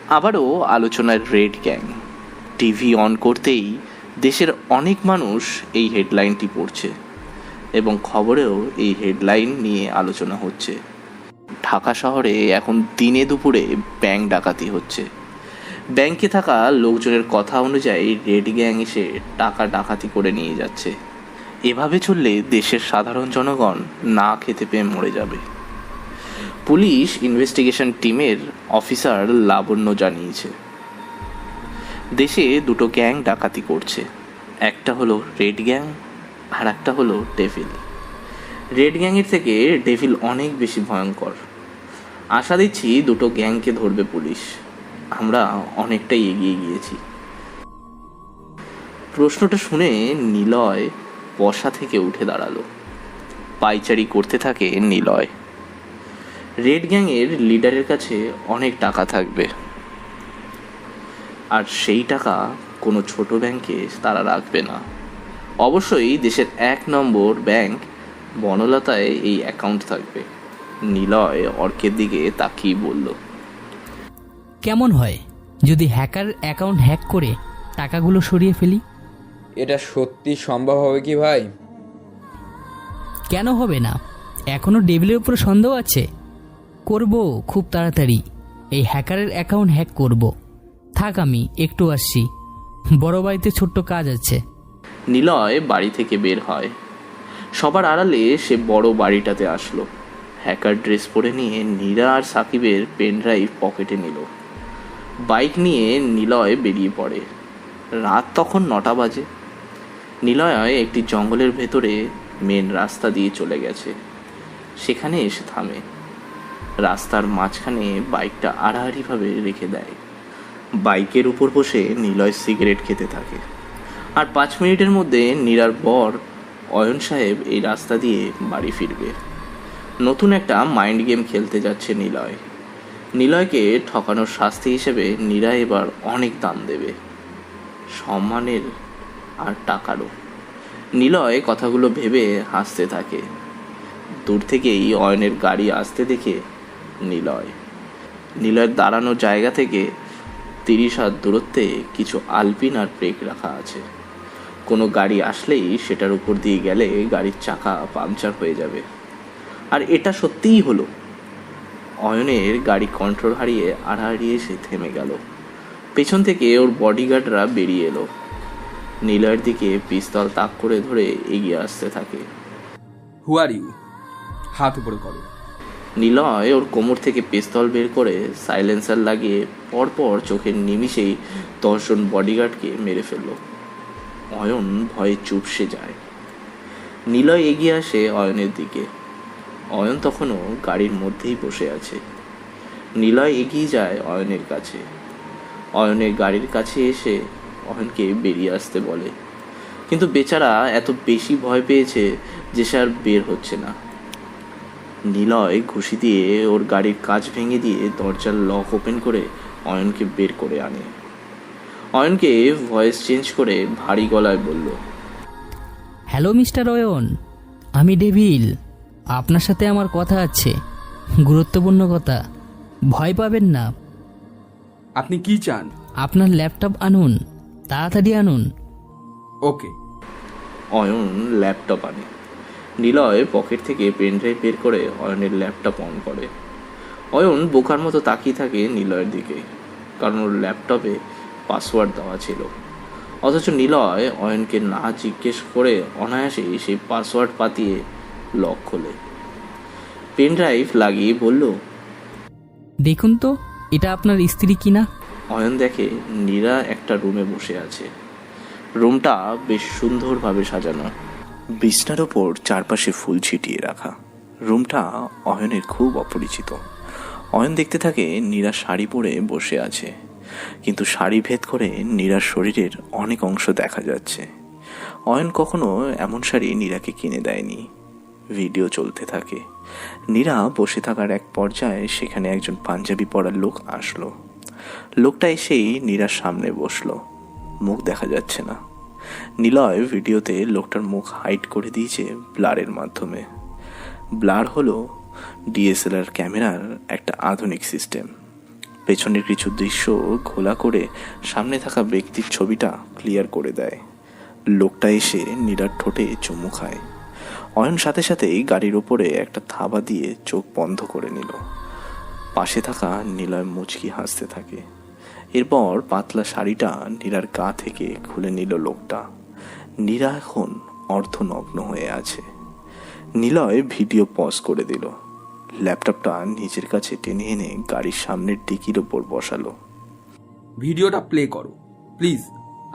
আবারও আলোচনায় red gang. TV on করতেই দেশের অনেক মানুষ এই হেডলাইনটি পড়ছে এবং খবরেও এই হেডলাইন নিয়ে আলোচনা হচ্ছে। ঢাকা শহরে এখন দিনে দুপুরে ব্যাংক ডাকাতি হচ্ছে। ব্যাংকে থাকা লোকজনের কথা অনুযায়ী রেড গ্যাং এসে টাকা ডাকাতি করে নিয়ে যাচ্ছে। এভাবে চললে দেশের সাধারণ জনগণ না খেতে পেয়ে মরে যাবে। পুলিশ ইনভেস্টিগেশন টিমের অফিসার লাবণ্য জানিয়েছে, দেশে দুটো গ্যাং ডাকাতি করছে। একটা হলো রেড গ্যাং আর একটা হলো ডেভিল। রেড গ্যাংয়ের থেকে ডেভিল অনেক বেশি ভয়ঙ্কর। আশা দিচ্ছি দুটো গ্যাংকে ধরবে পুলিশ। আমরা অনেকটাই এগিয়ে গিয়েছি। প্রশ্নটা শুনে নিলয় বসা থেকে উঠে দাঁড়ালো। পাইচারি করতে থাকে নিলয়। রেড গ্যাংয়ের লিডারের কাছে অনেক টাকা থাকবে, আর সেই টাকা কোনো ছোট ব্যাংকে তারা রাখবে না। অবশ্যই দেশের 1 নম্বর ব্যাংক বনলতায় এই অ্যাকাউন্ট থাকবে। নিলয় অর্কের দিকে তাকিয়ে বলল, কেমন হয় যদি হ্যাকার অ্যাকাউন্ট হ্যাক করে টাকাগুলো সরিয়ে ফেলি? এটা সত্যি সম্ভব হবে কি ভাই? কেন হবে না? এখনও ডেভিলের উপর সন্দেহ আছে। করব খুব তাড়াতাড়ি। এই হ্যাকারের অ্যাকাউন্ট হ্যাক করব। থাক, আমি একটু আসছি, বড় বাড়িতে ছোট্ট কাজ আছে। নিলয় বাড়ি থেকে বের হয়। সবার আড়ালে সে বড় বাড়িটাতে আসলো। হ্যাকার ড্রেস পরে নিয়ে নীরা আর সাকিবের পেন ড্রাইভ পকেটে নিল। বাইক নিয়ে নিলয় বেরিয়ে পড়ে। রাত তখন 9টা বাজে। নিলয় একটি জঙ্গলের ভেতরে মেন রাস্তা দিয়ে চলে গেছে। সেখানে এসে থামে। রাস্তার মাঝখানে বাইকটা আড়াআড়িভাবে রেখে দেয়। বাইকের উপর বসে নিলয় সিগারেট খেতে থাকে। আর 5 মিনিটের মধ্যে নীরার বর অয়ন সাহেব এই রাস্তা দিয়ে বাড়ি ফিরবে। নতুন একটা মাইন্ড গেম খেলতে যাচ্ছে নিলয়। নিলয়কে ঠকানোর শাস্তি হিসেবে নীরা এবার অনেক দাম দেবে, সম্মানের আর টাকারও। নিলয় কথাগুলো ভেবে হাসতে থাকে। দূর থেকেই অয়নের গাড়ি আসতে দেখে নিলয়ের দাঁড়ানোর জায়গা থেকে 30 হাত দূরত্বে কিছু আলপিন আর ব্রেক রাখা আছে। কোনো গাড়ি আসলেই সেটার উপর দিয়ে গেলে গাড়ির চাকা পাংচার হয়ে যাবে। আর এটা সত্যিই হলো। অয়নের গাড়ি কন্ট্রোল হারিয়ে আড়াআড়ি এসে থেমে গেল। পেছন থেকে ওর বডিগার্ডরা বেরিয়ে এলো। নিলয়ের দিকে পিস্তল তাক করে ধরে এগিয়ে আসতে থাকে। হু আর ইউ? হাত উপরে করো। নিলয় ওর কোমর থেকে পিস্তল বের করে সাইলেন্সার লাগিয়ে পরপর চোখের নিমিষেই 10 জন বডিগার্ডকে মেরে ফেলল। অয়ন ভয়ে চুপসে যায়। নিলয় এগিয়ে আসে অয়নের দিকে। অয়ন তখনও গাড়ির মধ্যেই বসে আছে। নিলয় এগিয়ে যায় অয়নের কাছে। অয়নের গাড়ির কাছে এসে অয়নকে বেরিয়ে আসতে বলে, কিন্তু বেচারা এত বেশি ভয় পেয়েছে যে সে আর বের হচ্ছে না। নিলয় ঘুষি দিয়ে ওর গাড়ির কাঁচ ভেঙে দিয়ে দরজার লক ওপেন করে অয়নকে বের করে আনে। অয়নকে ভয়েস চেঞ্জ করে ভারী গলায় বলল, হ্যালো মিস্টার অয়ন, আমি ডেভিল। আপনার সাথে আমার কথা আছে, গুরুত্বপূর্ণ কথা। ভয় পাবেন না। আপনি কি চান? আপনার ল্যাপটপ আনুন, তাড়াতাড়ি আনুন। ওকে। অয়ন ল্যাপটপ আনে। নিলয় পকেট থেকে পেন ড্রাইভ বের করে অয়নের ল্যাপটপ অন করে। অয়ন বোকার মতো তাকিয়ে থাকে নিলয়ের দিকে, কারণ ওর ল্যাপটপে পাসওয়ার্ড দেওয়া ছিল। অথচ নিলয় অয়নকে না জিজ্ঞেস করে অনায়াসেই সেই পাসওয়ার্ড পাতিয়ে লক খোলে। পেন ড্রাইভ লাগিয়ে বলল, দেখুন তো এটা আপনার স্ত্রী কিনা। অয়ন দেখে নীরা একটা রুমে বসে আছে। রুমটা বেশ সুন্দরভাবে সাজানো। বিছনার ওপর চারপাশে ফুল ছিটিয়ে রাখা। রুমটা অয়নের খুব অপরিচিত। অয়ন দেখতে থাকে নীরা শাড়ি পরে বসে আছে, কিন্তু শাড়ি ভেদ করে নীরার শরীরের অনেক অংশ দেখা যাচ্ছে। অয়ন কখনো এমন শাড়ি নীরাকে কিনে দেয়নি। ভিডিও চলতে থাকে। নীরা বসে থাকার এক পর্যায়ে সেখানে একজন পাঞ্জাবি পরা লোক আসলো। লোকটা এসেই নীরার সামনে বসলো। মুখ দেখা যাচ্ছে না। নিলয় ভিডিওতে লোকটার মুখ হাইড করে দিয়েছে ব্লারের মাধ্যমে। ব্লার হলো ডিএসএলআর ক্যামেরার একটা আধুনিক সিস্টেম। পেছনের কিছু দৃশ্য ঘোলা করে সামনে থাকা ব্যক্তির ছবিটা ক্লিয়ার করে দেয়। লোকটা এসে নীরার ঠোঁটে চুমু খায়। অয়ন সাথে সাথেই গাড়ির ওপরে একটা থাবা দিয়ে চোখ বন্ধ করে নিল। পাশে থাকা নীলয় মুচকি হাসতে থাকে। এরপর পাতলা শাড়িটা নীরার গা থেকে খুলে নিল লোকটা। নীরা এখন অর্ধনগ্ন হয়ে আছে। নিলয় ভিডিও পজ করে দিল। ল্যাপটপটা নিজের কাছে টেনে এনে গাড়ির সামনের ডিকির ওপর বসালো। ভিডিওটা প্লে করো প্লিজ,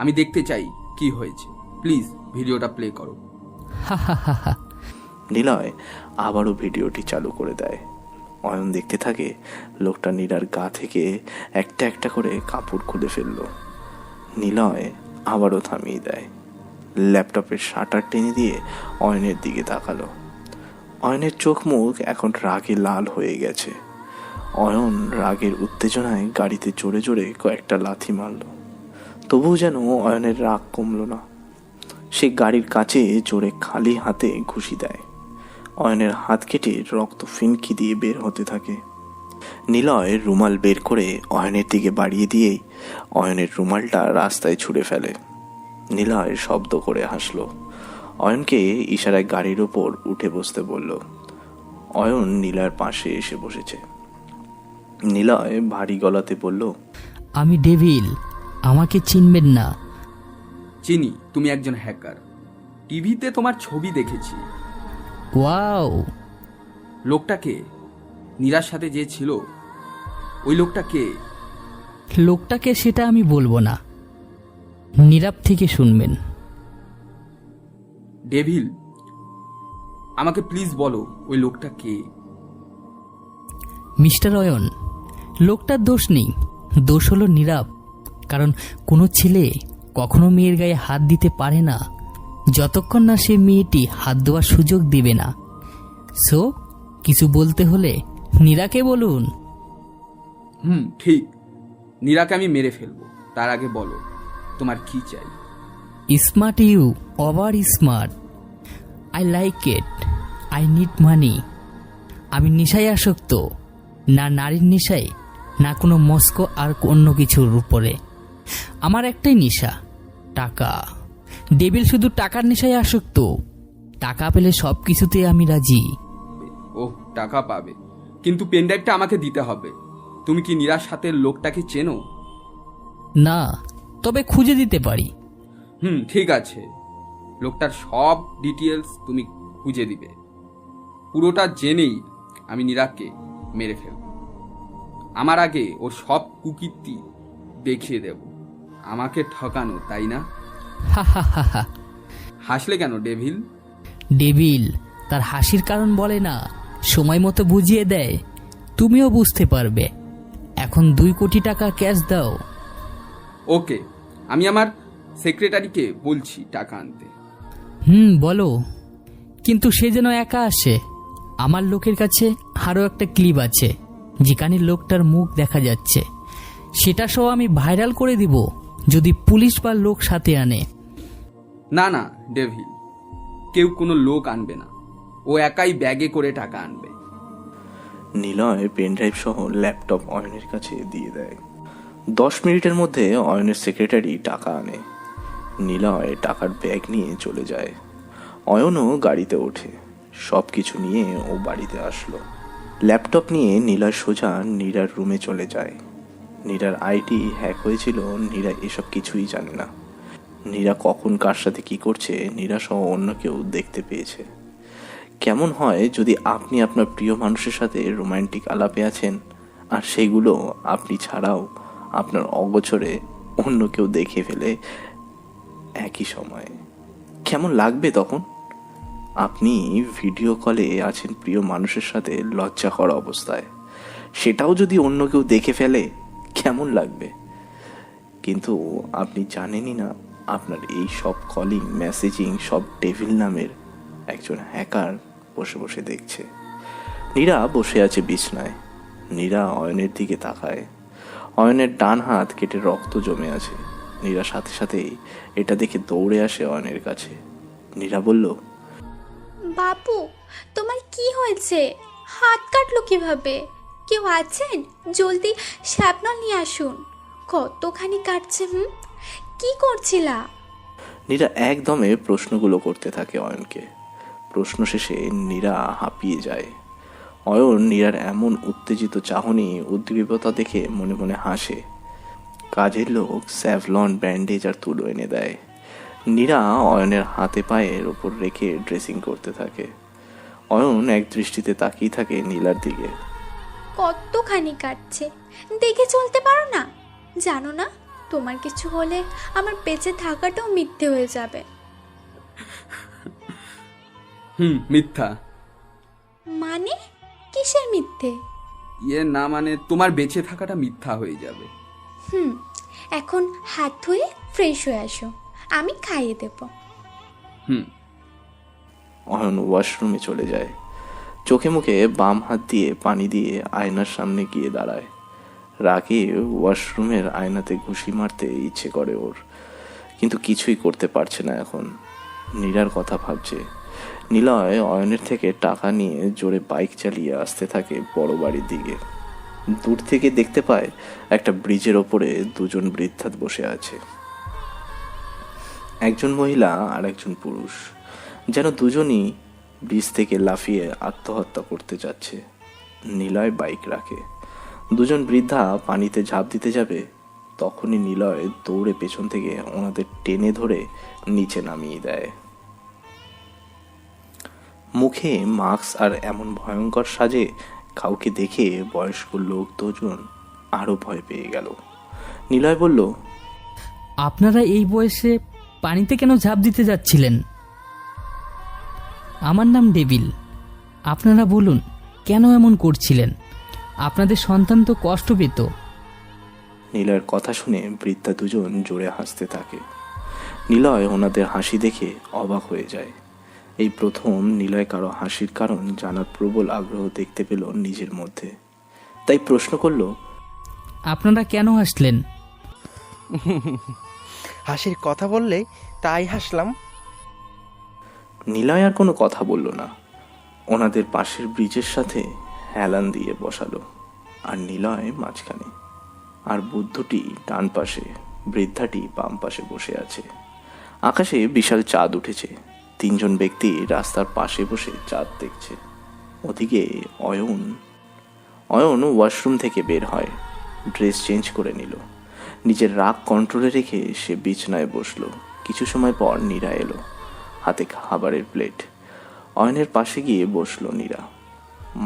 আমি দেখতে চাই কি হয়েছে। প্লিজ ভিডিওটা প্লে করো। হা হা হা হা। নিলয় আবারও ভিডিওটি চালু করে দেয়। অয়ন দেখতে থাকে লোকটা নীরার গা থেকে একটা একটা করে কাপড় খুলে ফেলল। নিলয় আবারও থামিয়ে দেয়। ল্যাপটপের শাটার টেনে দিয়ে অয়নের দিকে তাকালো। অয়নের চোখ মুখ এখন রাগে লাল হয়ে গেছে। অয়ন রাগের উত্তেজনায় গাড়িতে জোরে জোরে কয়েকটা লাথি মারল। তবুও যেন অয়নের রাগ কমল না। সে গাড়ির কাছে জোরে খালি হাতে ঘুষি দেয়। অয়নের হাত কেটে রক্ত ফিনকি দিয়ে বের হতে থাকে। নিলয় রুমাল বের করে অয়নের দিকে বাড়িয়ে দিয়েই অয়নের রুমালটা রাস্তায় ছুঁড়ে ফেলে। নিলয় শব্দ করে হাসল। অয়নকে ইশারায় গাড়ির ওপর উঠে বসতে বলল। অয়ন নীলার পাশে এসে বসেছে। নিলয় ভারী গলাতে বলল, আমি ডেভিল, আমাকে চিনবেন না। চিনি, তুমি একজন হ্যাকার। টিভিতে তোমার ছবি দেখেছি। ওয়াও, লোকটাকে নীরার সাথে যে ছিল ওই লোকটা কে? লোকটাকে সেটা আমি বলবো না, নীরব থেকে শুনবেন। ডেভিল, আমাকে প্লিজ বলো ওই লোকটা কে? মিস্টার অয়ন, লোকটার দোষ নেই, দোষ হলো নীরব। কারণ কোনো ছেলে কখনো মেয়ের গায়ে হাত দিতে পারে না যতক্ষণ না সে মেয়েটি হাত দেওয়ার সুযোগ দিবে না। সো কিছু বলতে হলে নীরাকে বলুন। ঠিক। নীরাকে আমি মেরে ফেলবো, তার আগে বলো তোমার কি চাই? Smart you, over smart. I like it, I need money. আমি নেশায় আসক্ত, না নারীর নেশায়, না কোনো মস্কো আর অন্য কিছুর উপরে। আমার একটাই নেশা, টাকা। ডেভিল শুধু টাকার নেশায় আসক্ত। টাকা পেলে সব কিছুতে আমি রাজি। ওহ, টাকা পাবে, কিন্তু পেনড্রাইভটা আমাকে দিতে হবে। তুমি কি নীরার সাথে লোকটাকে চেনো? না, তবে খুঁজে দিতে পারি। ঠিক আছে। লোকটার সব ডিটেলস তুমি খুঁজে দিবে। পুরোটা জেনেই আমি নীরাকে মেরে ফেলব। আমার আগে ওর সব কুকীর্তি দেখিয়ে দেব। আমাকে ঠকানো, তাই না? হা হা হা হা। হাসলে কেন ডেভিল? ডেভিল তার হাসির কারণ বলে না, সময় মতো বুঝিয়ে দেয়। তুমিও বুঝতে পারবে। এখন 2 কোটি টাকা ক্যাশ দাও। ওকে, আমি আমার সেক্রেটারিকে বলছি টাকা আনতে। বলো, কিন্তু সে যেন একা আসে। আমার লোকের কাছে আরও একটা ক্লিপ আছে যেখানে লোকটার মুখ দেখা যাচ্ছে। সেটা সহ আমি ভাইরাল করে দিব যদি পুলিশ বা লোক সাথে আনে। না না ডেভিল, কেউ কোনো লোক আনবে না। ও একাই ব্যাগে করে টাকা আনবে। নিলয় পেনড্রাইভ সহ ল্যাপটপ অয়নের কাছে দিয়ে দেয়। 10 মিনিটের মধ্যে অয়নের সেক্রেটারি টাকা আনে। নিলয় টাকার ব্যাগ নিয়ে চলে যায়। অয়নও গাড়িতে ওঠে। সব কিছু নিয়ে ও বাড়িতে আসলো। ল্যাপটপ নিয়ে নিলয় সোজা নীরার রুমে চলে যায়। নীরার আইডি হ্যাক হয়েছিল, নীরা এসব কিছুই জানে না। নীরা কখন কার সাথে কি করছে নীরা সহ অন্য কেউ দেখতে পেয়েছে। কেমন হয় যদি আপনি আপনার প্রিয় মানুষের সাথে রোমান্টিক আলাপে আছেন আর সেগুলো আপনি ছাড়াও আপনার অগোচরে অন্য কেউ দেখে ফেলে একই সময়ে? কেমন লাগবে তখন? আপনি ভিডিও কলে আছেন প্রিয় মানুষের সাথে লজ্জা করা অবস্থায়, সেটাও যদি অন্য কেউ দেখে ফেলে কেমন লাগবে? কিন্তু আপনি জানেনই না আপনার এই সব কলিং মেসেজিং সব ডেভিল নামের একজন হ্যাকার বসে বসে দেখছে। নীরা বসে আছে বিছনায়। নীরা অয়নের দিকে তাকায়। অয়নের ডান হাত কেটে রক্ত জমে আছে। নীরা সাথে সাথেই এটা দেখে দৌড়ে আসে অয়নের কাছে। নীরা বলল, বাবু, তোমার কি হয়েছে? হাত কাটলো কিভাবে? কেউ আছেন? জলদি শ্যাপনল নিয়ে আসুন। কতখানি কাটছে। কি করছিলা? নীরা একদমে প্রশ্নগুলো করতে থাকে অয়নকে। প্রশ্ন শেষে নীরা হাঁপিয়ে যায়। অয়ন নীরার এমন উত্তেজিত চাহনি উদ্গ্রীবতা দেখে মনে মনে হাসে। কাজের লোক স্যাভলন ব্যান্ডেজ আর তুলো এনে দেয়। নীরা অয়নের হাতে পায়ের ওপর রেখে ড্রেসিং করতে থাকে। অয়ন এক দৃষ্টিতে তাকিয়ে থাকে নীলার দিকে। কতখানি কাটছে, দেখে চলতে পারো না? জানো না, তোমার কিছু হলে আমার বেঁচে থাকাটাও মিথ্যে হয়ে যাবে। মিথ্যা? মানে কিসের মিথ্যে? না মানে তোমার বেঁচে থাকাটা মিথ্যা হয়ে যাবে। এখন হাত ধুয়ে ফ্রেশ হয়ে আসো, আমি খাইয়ে দেব। অয়ন ওয়াশরুমে চলে যায়। চোখে মুখে বাম হাত দিয়ে পানি দিয়ে আয়নার সামনে গিয়ে দাঁড়ায়। রাগে ওয়াশরুমের আয়নাতে ঘুষি মারতে ইচ্ছে করে ওর, কিন্তু কিছুই করতে পারছে না এখন। নীরার কথা ভাবছে। নিলয় অয়নের থেকে টাকা নিয়ে জোরে বাইক চালিয়ে আসতে থাকে বড় বাড়ির দিকে। দূর থেকে দেখতে পায় একটা ব্রিজের ওপরে দুজন বৃদ্ধা বসে আছে, একজন মহিলা আর একজন পুরুষ, যেন দুজনই ব্রিজ থেকে লাফিয়ে আত্মহত্যা করতে যাচ্ছে। নিলয় বাইক রাখে। দুজন বৃদ্ধা পানিতে ঝাঁপ দিতে যাবে, তখনই নিলয় দৌড়ে পেছন থেকে ওনাদের টেনে ধরে নিচে নামিয়ে দেয়। মুখে মাস্ক আর এমন ভয়ঙ্কর সাজে কাউকে দেখে বয়স্ক লোক দুজন আরো ভয় পেয়ে গেল। নিলয় বলল, আপনারা এই বয়সে পানিতে কেন ঝাঁপ দিতে যাচ্ছিলেন? আমার নাম ডেভিল। আপনারা বলুন কেন এমন করছিলেন? আপনাদের সন্তান তো কষ্ট পেত। নিলয়ের কথা শুনে বৃদ্ধা দুজন জোরে হাসতে থাকে। নিলয় ওনাদের হাসি দেখে অবাক হয়ে যায়। এই প্রথম নিলয় কারো হাসির কারণ জানার প্রবল আগ্রহ দেখতে পেল নিজের মধ্যে। তাই প্রশ্ন করল, আপনারা কেন হাসলেন? হাসির কথা বললে তাই হাসলাম। নিলয় আর কোনো কথা বলল না। ওনাদের পাশের ব্রিজের সাথে হেলান দিয়ে বসালো, আর নিলয় মাঝখানে, আর বুদ্ধটি ডান পাশে, বৃদ্ধাটি বাম পাশে বসে আছে। আকাশে বিশাল চাঁদ উঠেছে। তিনজন ব্যক্তি রাস্তার পাশে বসে চাঁদ দেখছে। ওদিকে অয়ন ওয়াশরুম থেকে বের হয়, ড্রেস চেঞ্জ করে নিল। নিজের রাগ কন্ট্রোলে রেখে সে বিছানায় বসলো। কিছু সময় পর নীরা এলো, হাতে খাবারের প্লেট। অয়নের পাশে গিয়ে বসলো নীরা।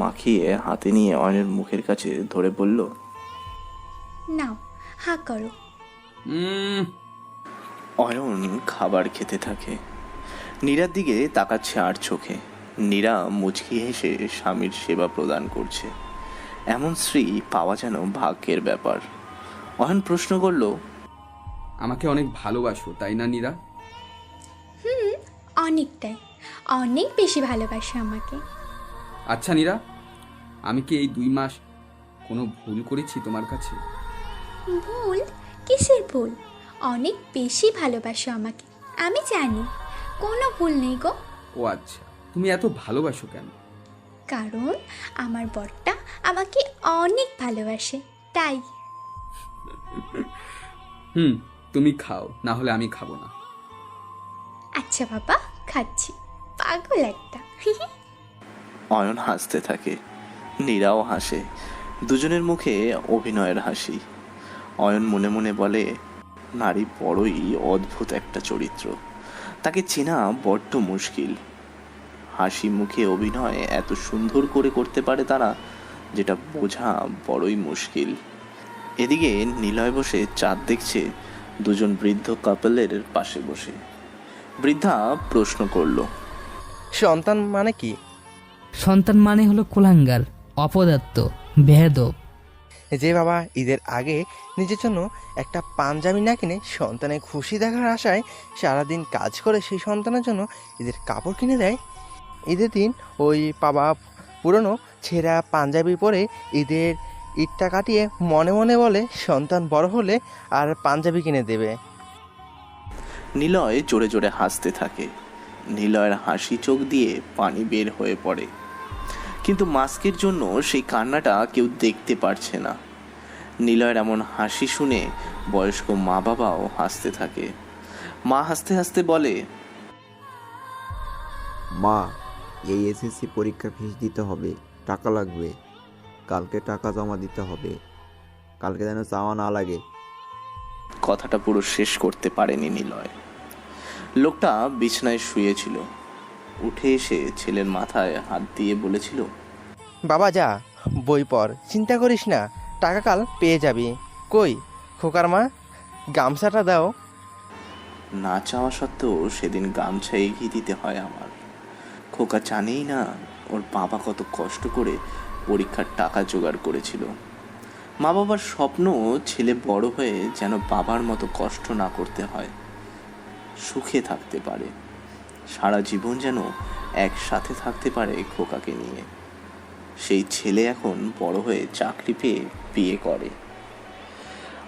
মাখিয়ে হাতে নিয়ে অয়নের মুখের কাছে ধরে বলল, নাও, হা করো। অয়ন খাবার খেতে থাকে। নীরার দিকে তাকাচ্ছে আর চোখে। নীরা মুচকি হেসে স্বামীর সেবা প্রদান করছে। এমন স্ত্রী পাওয়া যেন ভাগ্যের ব্যাপার। অয়ন প্রশ্ন করল, আমাকে অনেক ভালোবাসো তাই না নীরা? অনেকটাই, অনেক বেশি ভালোবাসো আমাকে। আচ্ছা নীরা, আমি কি এই 2 মাস কোনো ভুল করেছি তোমার কাছে? ভুল? কিসের ভুল? অনেক বেশি ভালোবাসো আমাকে, আমি জানি। কোনো ভুল নেই গো। ও আচ্ছা, তুমি এত ভালোবাসো কেন? কারণ আমার বরটা আমাকে অনেক ভালোবাসে, তাই। তুমি খাও, না হলে আমি খাবো না। আচ্ছা বাবা, খাচ্ছি। পাগল একটা। অয়ন হাসতে থাকে। নীরাও হাসে। দুজনের মুখে অভিনয়ের হাসি। অয়ন মনে মনে বলে, নারী বড়ই অদ্ভুত একটা চরিত্র, তাকে চেনা বড্ড মুশকিল। হাসি মুখে অভিনয় এত সুন্দর করে করতে পারে তারা, যেটা বোঝা বড়ই মুশকিল। এদিকে নিলয় বসে চাঁদ দেখছে দুজন বৃদ্ধ কাপলের পাশে বসে। বৃদ্ধা প্রশ্ন করল, সন্তান মানে কি? সন্তান মানে হলো কুলাঙ্গার, অপদার্থ, বেয়াদব। যে বাবা ঈদের আগে নিজের জন্য একটা পাঞ্জাবি না কিনে সন্তানের খুশি দেখার আশায় সারাদিন কাজ করে সেই সন্তানের জন্য ঈদের কাপড় কিনে দেয়, ঈদের দিন ওই বাবা পুরনো ছেঁড়া পাঞ্জাবি পরে ঈদটা কাটিয়ে মনে মনে বলে সন্তান বড় হলে আর পাঞ্জাবি কিনে দেবে। নিলয় জোরে জোরে হাসতে থাকে। নিলয়ের হাসি চোখ দিয়ে পানি বের হয়ে পড়ে। কিন্তু মাস্কের জন্য সেই কান্নাটা কেউ দেখতে পারছে না। নিলয়ের এমন হাসি শুনে বয়স্ক মা বাবাও হাসতে থাকে। মা হাসতে হাসতে বলে, মা, এই এসএসসি পরীক্ষা ফিস দিতে হবে, টাকা লাগবে। কালকে টাকা জমা দিতে হবে, কালকে যেন চাওয়া না লাগে। কথাটা পুরো শেষ করতে পারেনি নিলয়। লোকটা বিছানায় শুয়েছিল। উঠে এসে ছেলের মাথায় হাত দিয়ে বলেছিল, বাবা যা, বই পড়, চিন্তা করিস না, টাকা কাল পেয়ে যাবি। কই খোকার মা, গামছাটা দাও। না চাওয়া সত্ত্বেও সেদিন গামছা এগিয়ে দিতে হয় আমার। খোকা জানেই না ওর বাবা কত কষ্ট করে পরীক্ষার টাকা জোগাড় করেছিল। মা বাবার স্বপ্ন ছেলে বড় হয়ে যেন বাবার মতো কষ্ট না করতে হয়, সুখে থাকতে পারে, সারা জীবন যেন একসাথে থাকতে পারে খোকাকে নিয়ে। সেই ছেলে এখন বড় হয়ে চাকরি পেয়ে বিয়ে করে,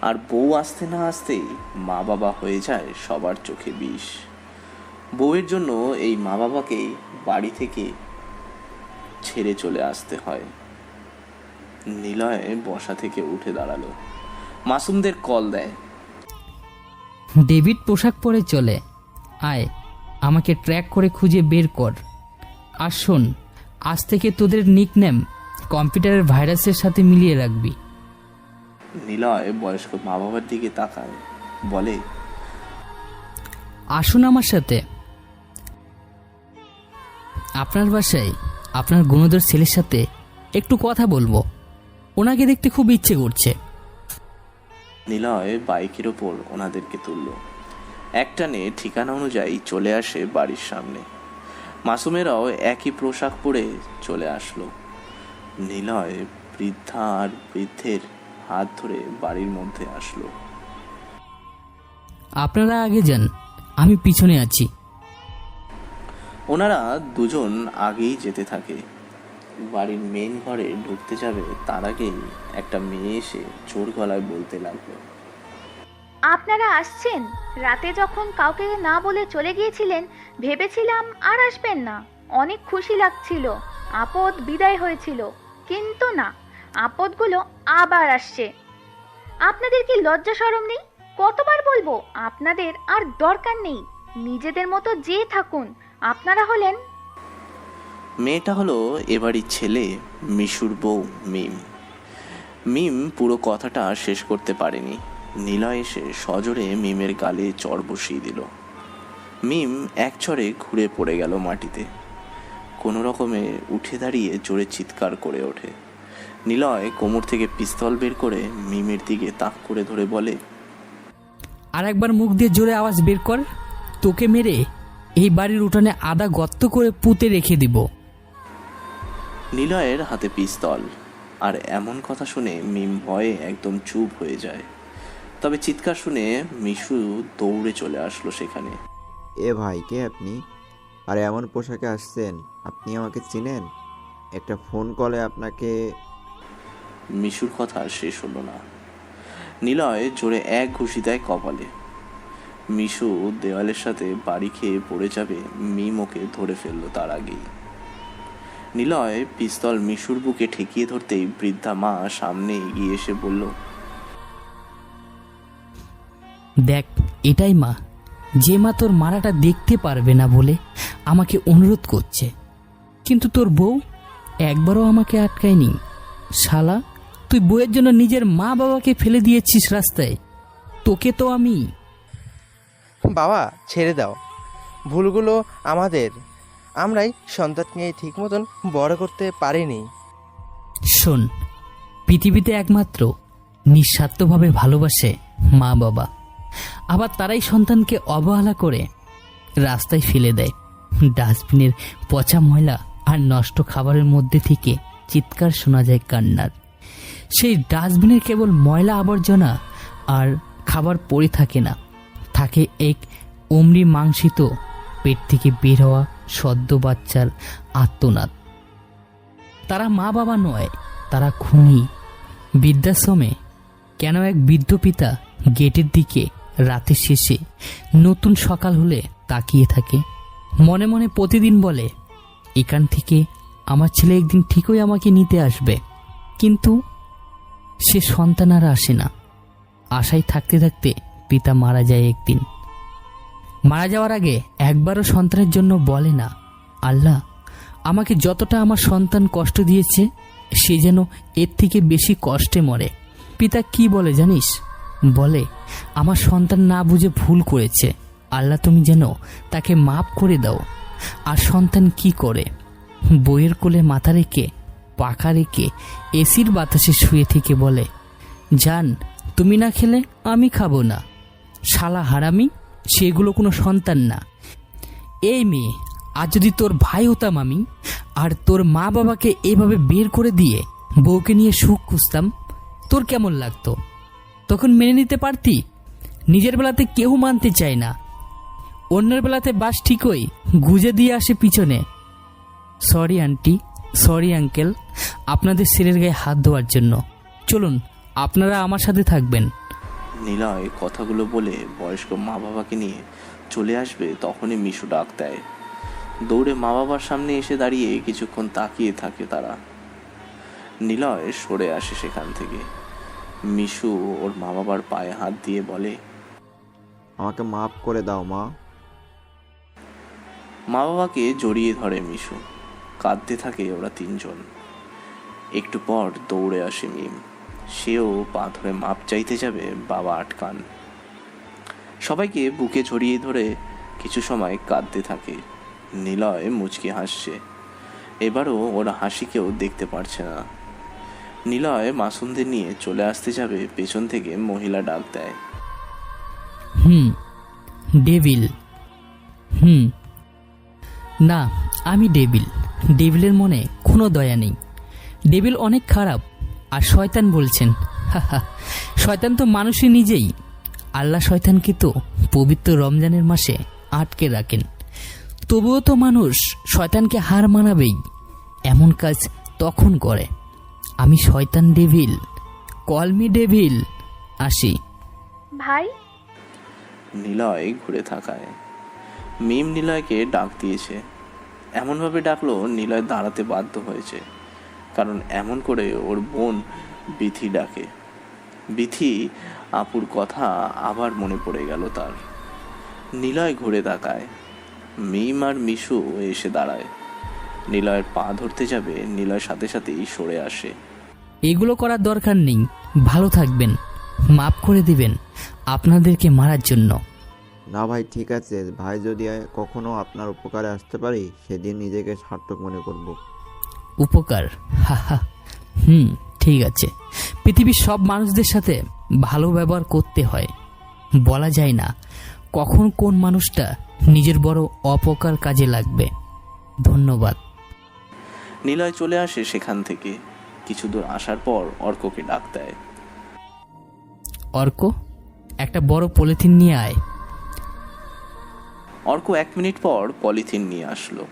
আর বউ আসতে না আসতেই মা বাবা হয়ে যায় সবার চোখে বিষ। বউয়ের জন্য এই মা বাবাকেই বাড়ি থেকে ছেড়ে চলে আসতে হয়। নিলয় বসা থেকে উঠে দাঁড়ালো, মাসুমদের কল দেয়। ডেভিড পোশাক পরে চলে আয়, আমাকে ট্র্যাক করে খুঁজে বের কর। আর শোন, আজ থেকে তোদের নিকনেম কম্পিউটারের ভাইরাসের সাথে মিলিয়ে রাখবি। নিলয় বয়স্ক মা বাবার দিকে তাকায়, বলে, আসুন আমার সাথে। আপনার বাসায় আপনার গুণধর ছেলের সাথে একটু কথা বলবো, ওনাকে দেখতে খুব ইচ্ছে করছে। নিলয় বাইকের ওপর ওনাদেরকে তুলল। একটানে ঠিকানা অনুযায়ী চলে আসে বাড়ির সামনে। মাসুমেরাও একই পোশাক পরে চলে আসলো। নিলয় বৃদ্ধা আর বৃদ্ধের হাত ধরে বাড়ির মধ্যে আসলো। আপনারা আগে যান, আমি পিছনে আছি। ওনারা দুজন আগেই যেতে থাকে। বাড়ির মেন ঘরে ঢুকতে যাবে তার আগেই একটা মেয়ে এসে জোর গলায় বলতে লাগলো, আপনারা আসছেন? রাতে যখন কাউকে না বলে চলে গিয়েছিলেন ভেবেছিলাম আর আসবেন না। অনেক খুশি লাগছিল, আপদ বিদায় হয়েছিল, কিন্তু না, আপদগুলো আবার আসছে। আপনাদের কি লজ্জা শরম নেই? কতবার বলবো আপনাদের আর দরকার নেই, নিজেদের মতো যে থাকুন। আপনারা হলেন, মেয়েটা হলো এবারই ছেলে মিশুর বউ মিম। মিম পুরো কথাটা শেষ করতে পারেনি। নিলয় এসে সজোরে মিমের গালে চড় বসিয়ে দিল। মিম এক চড়ে ঘুরে পড়ে গেল মাটিতে। কোনো রকমে উঠে দাঁড়িয়ে জোরে চিৎকার করে ওঠে। নিলয় কোমর থেকে পিস্তল বের করে মিমের দিকে তাক করে ধরে বলে, আর একবার মুখ দিয়ে জোরে আওয়াজ বের কর, তোকে মেরে এই বাড়ির উঠানে আদা গর্ত করে পুঁতে রেখে দিব। নিলয়ের হাতে পিস্তল, আর এমন কথা শুনে মিম ভয়ে একদম চুপ হয়ে যায়। তবে চিৎকার শুনে মিশু দৌড়ে চলে আসলো সেখানে। এ ভাই, কে আপনি? আর এমন পোশাকে আসছেন? আপনি আমাকে চিনেন? একটা ফোন কলে আপনাকে... মিশুর কথা শেষ হলো না। নিলয় জোরে এক ঘুষি দেয় কপালে। মিশু দেওয়ালের সাথে বাড়ি খেয়ে পড়ে যাবে, মিম ওকে ধরে ফেললো তার আগেই। নিলয় পিস্তল মিশুর বুকে ঠেকিয়ে ধরতেই বৃদ্ধা মা সামনে এগিয়ে এসে বলল, দেখ, এটাই মা, যে মা তোর মারাটা দেখতে পারবে না বলে আমাকে অনুরোধ করছে, কিন্তু তোর বউ একবারও আমাকে আটকায়নি। শালা, তুই বউয়ের জন্য নিজের মা বাবাকে ফেলে দিয়েছিস রাস্তায়। তোকে তো আমি... বাবা ছেড়ে দাও, ভুলগুলো আমাদের, আমরাই সন্তানকে ঠিক মতন বড় করতে পারিনি। শোন, পৃথিবীতে একমাত্র নিঃস্বার্থভাবে ভালোবাসে মা বাবা, আবার তারাই সন্তানকে অবহেলা করে রাস্তায় ফেলে দেয়। ডাস্টবিনের পচা ময়লা আর নষ্ট খাবারের মধ্যে থেকে চিৎকার শোনা যায় কান্নার। সেই ডাস্টবিনের কেবল ময়লা আবর্জনা আর খাবার পড়ে থাকে না, থাকে এক অমনি মাংসিত পেট থেকে বের হওয়া সদ্য বাচ্চার আর্তনাদ। তারা মা বাবা নয়, তারা খুনি। বৃদ্ধাশ্রমে কেন এক বৃদ্ধ পিতা গেটের দিকে রাতের শেষে নতুন সকাল হলে তাকিয়ে থাকে, মনে মনে প্রতিদিন বলে, এখান থেকে আমার ছেলে একদিন ঠিকই আমাকে নিতে আসবে, কিন্তু সে সন্তান আর আসে না। আশায় থাকতে থাকতে পিতা মারা যায় একদিন। মারা যাওয়ার আগে একবারও সন্তানের জন্য বলে না, আল্লাহ আমাকে যতটা আমার সন্তান কষ্ট দিয়েছে সে যেন এর থেকে বেশি কষ্টে মরে। পিতা কি বলে জানিস? বলে, আমার সন্তান না বুঝে ভুল করেছে, আল্লাহ তুমি যেন তাকে মাফ করে দাও। আর সন্তান কি করে? বইয়ের কোলে মাথা রেখে পাখা রেখে এসির বাতাসে শুয়ে থেকে বলে, জান তুমি না খেলে আমি খাবো না। শালা হারামি, সেগুলো কোনো সন্তান না। এই মেয়ে, আর যদি তোর ভাই হতাম আমি, আর তোর মা বাবাকে এভাবে বের করে দিয়ে বউকে নিয়ে সুখ খুঁজতাম, তোর কেমন লাগতো? তখন মেনে নিতে পারতি? নিজের বেলাতে কেউ মানতে চায় না, অন্যের বেলাতে বাস ঠিকই গুজে দিয়ে আসে পিছনে। সরি আন্টি, সরি আঙ্কেল, আপনাদের ছেলের গায়ে হাত দেওয়ার জন্য। চলুন আপনারা আমার সাথে থাকবেন। নিলয় কথাগুলো বলে বয়স্ক মা বাবাকে নিয়ে চলে আসবে, তখনই মিশু ডাক দেয়। দৌড়ে মা বাবার সামনে এসে দাঁড়িয়ে কিছুক্ষণ তাকিয়ে থাকে তারা। নিলয় সরে আসে সেখান থেকে। মিশু ওর মা বাবার পায়ে হাত দিয়ে বলে, আমাকে মাফ করে দাও মা। মা বাবাকে জড়িয়ে ধরে মিশু। কাঁদতে থাকে ওরা তিনজন। একটু পর দৌড়ে আসে মিম। সেও পা ধরে মাপ চাইতে যাবে, বাবা আটকান। সবাইকে বুকে জড়িয়ে ধরে কিছু সময় কাঁদতে থাকে। নিলয় মুচকি হাসছে। এবারও ওরা হাসিকেও দেখতে পারছে না। নিলয় মাসুমদের নিয়ে চলে আসতে যাবে, পেছন থেকে মহিলা ডাক দেয়, ডেভিল। না, আমি ডেভিল। ডেভিলের মনে কোনো দয়া নেই। ডেভিল অনেক খারাপ। আর শয়তান বলছেন, শয়তান তো মানুষই নিজেই। আল্লাহ শয়তানকে তো পবিত্র রমজানের মাসে আটকে রাখেন, তবুও তো মানুষ শয়তানকে হার মানাবেই। এমন কাজ তখন করে। আমি শয়তান ডেভিল, কল মি ডেভিল। আসি। ভাই, নিলয় ঘুরে থাকায় মিম নিলয়কে ডাক দিয়েছে। এমনভাবে ডাকলো নিলয় দাঁড়াতে বাধ্য হয়েছে, কারণ এমন করে ওর বোন বিথি ডাকে। বিথি আপুর কথা আবার মনে পড়ে গেল তার। নিলয় ঘুরে তাকায়। মিম আর মিশু এসে দাঁড়ায়। নিলয়ের পা ধরতে যাবে, নিলয়ের সাথে সাথেই সরে আসে। এগুলো করার দরকার নেই, ভালো থাকবেন, মাফ করে দিবেন আপনাদেরকে মারার জন্য। না ভাই, ঠিক আছে। ভাই যদি কখনো আপনার উপকারে আসতে পারি, সেদিন নিজেকে সার্থক মনে করব। উপকার? হাহা, ঠিক আছে। পৃথিবীর সব মানুষদের সাথে ভালো ব্যবহার করতে হয়। বলা যায় না কখন কোন মানুষটা নিজের বড় অপকার কাজে লাগবে। ধন্যবাদ। নিলয় চলে আসে সেখান থেকে। কিছু দূর আসার পর অর্ককে ডাক দেয়। অর্ক, একটা বড় পলিথিন নিয়ে আয়। অর্ক 1 মিনিট পর পলিথিন নিয়ে আসলো।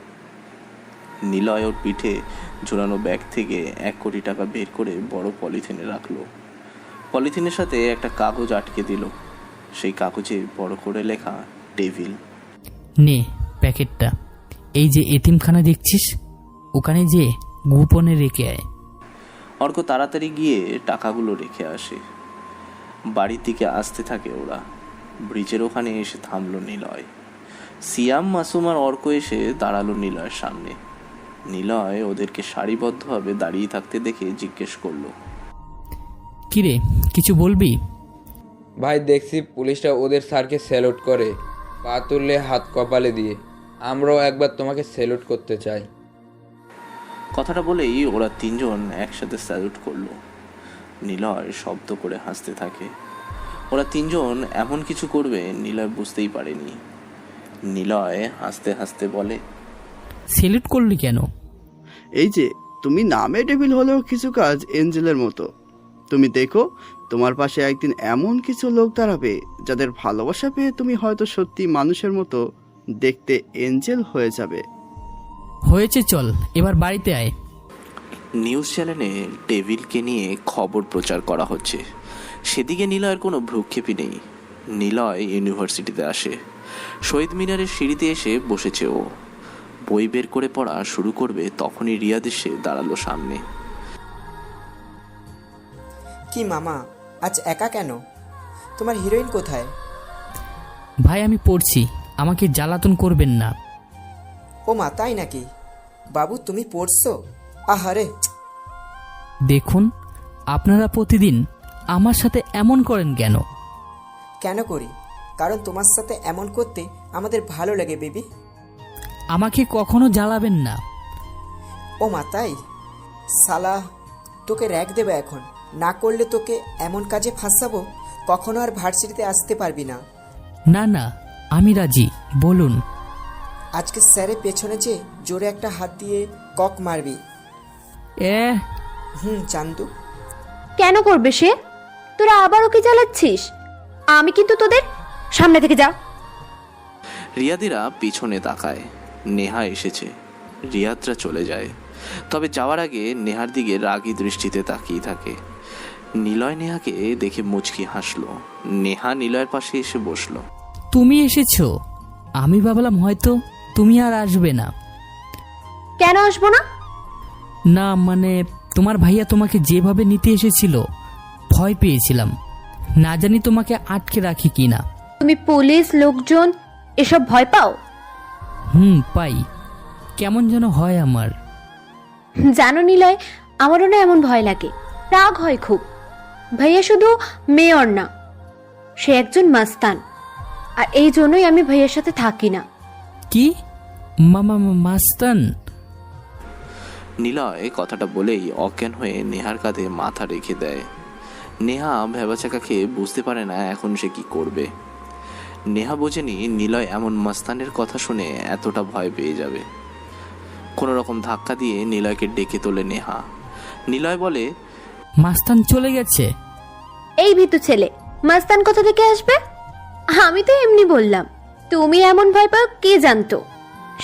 নিলয় ওর পিঠে ঝোলানো ব্যাগ থেকে 1 কোটি টাকা বের করে বড় পলিথিনে রাখলো। পলিথিনের সাথে একটা কাগজ আটকে দিল। সেই কাগজে বড় করে লেখা ডেভিল। নে প্যাকেটটা, এই যে এতিমখানা দেখছিস, ওখানে যে গোপনে রেখে আয়। অর্ক তাড়াতাড়ি গিয়ে টাকাগুলো রেখে আসে। বাড়ির দিকে আসতে থাকে ওরা। ব্রিজের ওখানে এসে থামলো নিলয়। সিয়াম, মাসুম আর অর্ক এসে দাঁড়ালো নিলয়ের সামনে। নিলয় ওদেরকে সারিবদ্ধভাবে দাঁড়িয়ে থাকতে দেখে জিজ্ঞেস করলো, কিরে, কিছু বলবি? ভাই, দেখছি পুলিশরা ওদের স্যারকে স্যালুট করে, পা তুললে হাত কপালে দিয়ে। আমরাও একবার তোমাকে স্যালুট করতে চাই। কথাটা বলেই ওরা তিনজন একসাথে স্যালুট করলো। নিলয় শব্দ করে হাসতে থাকে। ওরা তিনজন এমন কিছু করবে নিলয় বুঝতেই পারেনি। নিলয় হাসতে হাসতে বলে, সেলুট করলি কেন? এই যে তুমি নামে ডেভিল হলেও কিছু কাজ এঞ্জেলের মতো। তুমি দেখো, তোমার পাশে একদিন এমন কিছু লোক দাঁড়াবে যাদের ভালোবাসা পেয়ে তুমি হয়তো সত্যি মানুষের মতো দেখতে এঞ্জেল হয়ে যাবে। হয়েছে, চল এবার বাড়িতে আয়। নিউজ চ্যানেলে ডেভিলকে নিয়ে খবর প্রচার করা হচ্ছে। সেদিকে নিলয়ের কোনো ভ্রুক্ষেপই নেই। নিলয় ইউনিভার্সিটিতে আসে। শহীদ মিনারের সিঁড়িতে এসে বসেছে ও। বই বের করে পড়া শুরু করবে তখনই রিয়াদ এসে দাঁড়ালো সামনে। কি মামা, আজ একা কেন? তোমার হিরোইন কোথায়? ভাই আমি পড়ছি, আমাকে জ্বালাতন করবেন না। ও মা, তাই নাকি? বাবু তুমি পড়ছো? আহারে। দেখুন, আপনারা প্রতিদিন আমার সাথে এমন করেন কেন? কেন করি? কারণ তোমার সাথে এমন করতে আমাদের ভালো লাগে বেবি। আমাকে কখনো জ্বালাবেন না। ও মা, তাই? সালা, তোকে র্যাক দেবে এখন। না করলে তোকে এমন কাজে ফাঁসাবো, কখনো আর ভার্সিটিতে আসতে পারবি না। না না, আমি রাজি, বলুন। আজকে স্যারের পেছনে যে জোরে একটা হাত দিয়ে কক মারবি। চান্দু। কেন করবে সে? তোরা আবার ওকে জ্বালাচ্ছিস? আমি কিন্তু তোদের সামনে থেকে যা। রিয়াদিরা পিছনে তাকায়, নেহা এসেছে। রিয়াদরা চলে যায়, তবে যাওয়ার আগে নেহার দিকে রাগী দৃষ্টিতে তাকিয়ে থাকে। নিলয় নেহাকে দেখে মুচকি হাসলো। নেহা নিলয়ের পাশে এসে বসলো। তুমি এসেছো? আমি ভাবলাম হয়তো তুমি আর আসবে না। কেন আসবো না? না মানে, তোমার ভাইয়া তোমাকে যেভাবে নিতে এসেছিল, ভয় পেয়েছিলাম। না জানি তোমাকে আটকে রাখি কিনা। তুমি পুলিশ, লোকজন এসব ভয় পাও? পাই। কেমন যেন হয় আমার। জানো নিলয়, আমারও না এমন ভয় লাগে, রাগ হয় খুব। ভাইয়া শুধু মেয়র না, সে একজন মাস্তান। আর এই জন্যই আমি ভাইয়ার সাথে থাকি না। কি? মামা মাস্তান? নিলয় কথাটা বলেই অজ্ঞান হয়ে নেহার কাঁধে মাথা রেখে দেয়। নেহা ভেবাচাকা খেয়ে বুঝতে পারে না এখন সে কি করবে। নেহা বোঝেনি নিলয় এমন মাস্তানের কথা শুনে এতটা ভয় পেয়ে যাবে। কোনো রকম ধাক্কা দিয়ে নিলয়কে ডেকে তোলে নেহা। নিলয় বলে, মাস্তান চলে গেছে। এই ভীতু ছেলে, মাস্তান কোথা থেকে আসবে? আমি তো এমনি বললাম। তুমি এমন ভয় পাও কে জানতো?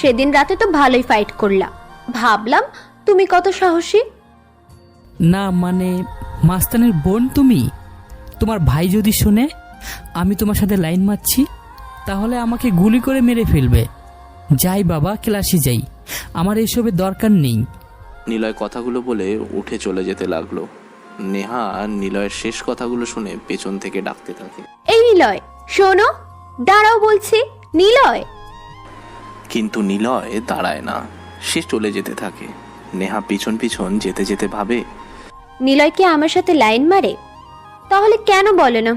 সেদিন রাতে তো ভালোই ফাইট করলা, ভাবলাম তুমি কত সাহসী। না মানে, মাস্তানের বোন তুমি? তোমার ভাই যদি শুনে আমি তোমার সাথে লাইন মারছি, তাহলে আমাকে গুলি করে মেরে ফেলবে। যাই বাবা, ক্লাসে যাই, আমার এসবের দরকার নেই। নিলয় কথাগুলো বলে উঠে চলে যেতে লাগলো। নেহা নিলয়ের শেষ কথাগুলো শুনে পেছন থেকে ডাকতে থাকে, এই নিলয় শোনো, দাঁড়াও বলছি। নিলয়। কিন্তু নিলয় দাঁড়ায় না, সে চলে যেতে থাকে। নেহা পিছন পিছন যেতে যেতে ভাবে, নিলয় কি আমার সাথে লাইন মারে? তাহলে কেন বলে না?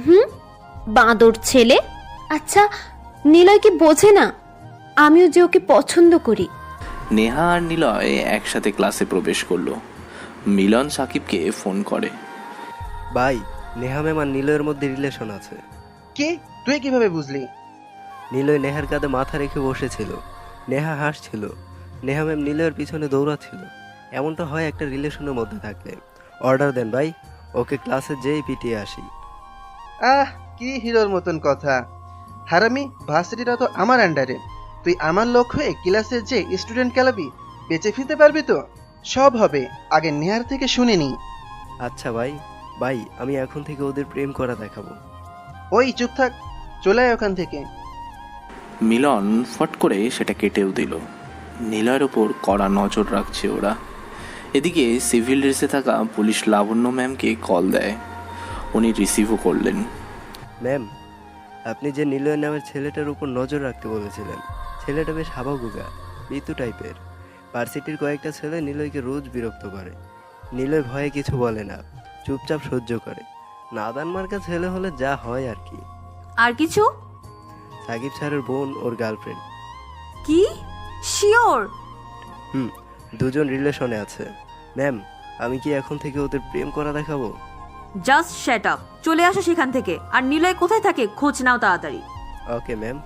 বাঁদর ছেলে। আচ্ছা, নিলয় কি বোঝে না আমিও যে ওকে পছন্দ করি? নেহা আর নিলয় একসাথে ক্লাসে প্রবেশ করলো। মিলন সাকিবকে ফোন করে। ভাই, নেহা ম্যাম আর নিলয়ের মধ্যে রিলেশন আছে। কি? তুই কিভাবে বুঝলি? নিলয় নেহার কাঁধে মাথা রেখে বসেছিল, নেহা হাসছিল, নেহা ম্যাম নিলয়ের পিছনে দৌড়াচ্ছিল। এমনটা হয় একটা রিলেশনের মধ্যে থাকলে। অর্ডার দেন ভাই, ওকে ক্লাসে যেই পিটিয়ে আসি। কি হিরোর মতন কথা। হারামি, ভার্সিটিটা তো আমার আন্ডারে। তুই আমার লোক হয়ে ক্লাসে যে স্টুডেন্ট খেলাবি, বেঁচে ফিরতে পারবি তো? সব হবে, আগে নেহার থেকে শুনে নি। আচ্ছা ভাই, আমি এখন থেকে ওদের প্রেম করা দেখাবো। ওই চুপ থাক, চলে আয় ওখান থেকে। মিলন ফট করে সেটা কেটেও দিল। নিলয়ের ওপর কড়া নজর রাখছে ওরা। এদিকে সিভিল ড্রেসে থাকা পুলিশ লাবণ্য ম্যামকে কল দেয়। উনি রিসিভও করলেন। ম্যাম, আপনি যে নিলয় নামের ছেলেটার উপর নজর রাখতে বলেছিলেন, ছেলেটা বেশ হাবাগুগা, মৃত্যু টাইপের। ভার্সিটির কয়েকটা ছেলে নিলয়কে রোজ বিরক্ত করে। নিলয় ভয়ে কিছু বলে না, চুপচাপ সহ্য করে। নাদান মার্কা ছেলে হলে যা হয় আর কি। আর কিছু? সাকিব স্যারের বোন ওর গার্লফ্রেন্ড। কি? শিওর? দুজন রিলেশনে আছে। ম্যাম, আমি কি এখন থেকে ওদের প্রেম করা দেখাবো? জাস্ট শ্যাট আপ, চলে আসো সেখান থেকে। আর নিলয় কোথায় থাকে খোঁজ নাও তাড়াতাড়ি। Okay ma'am.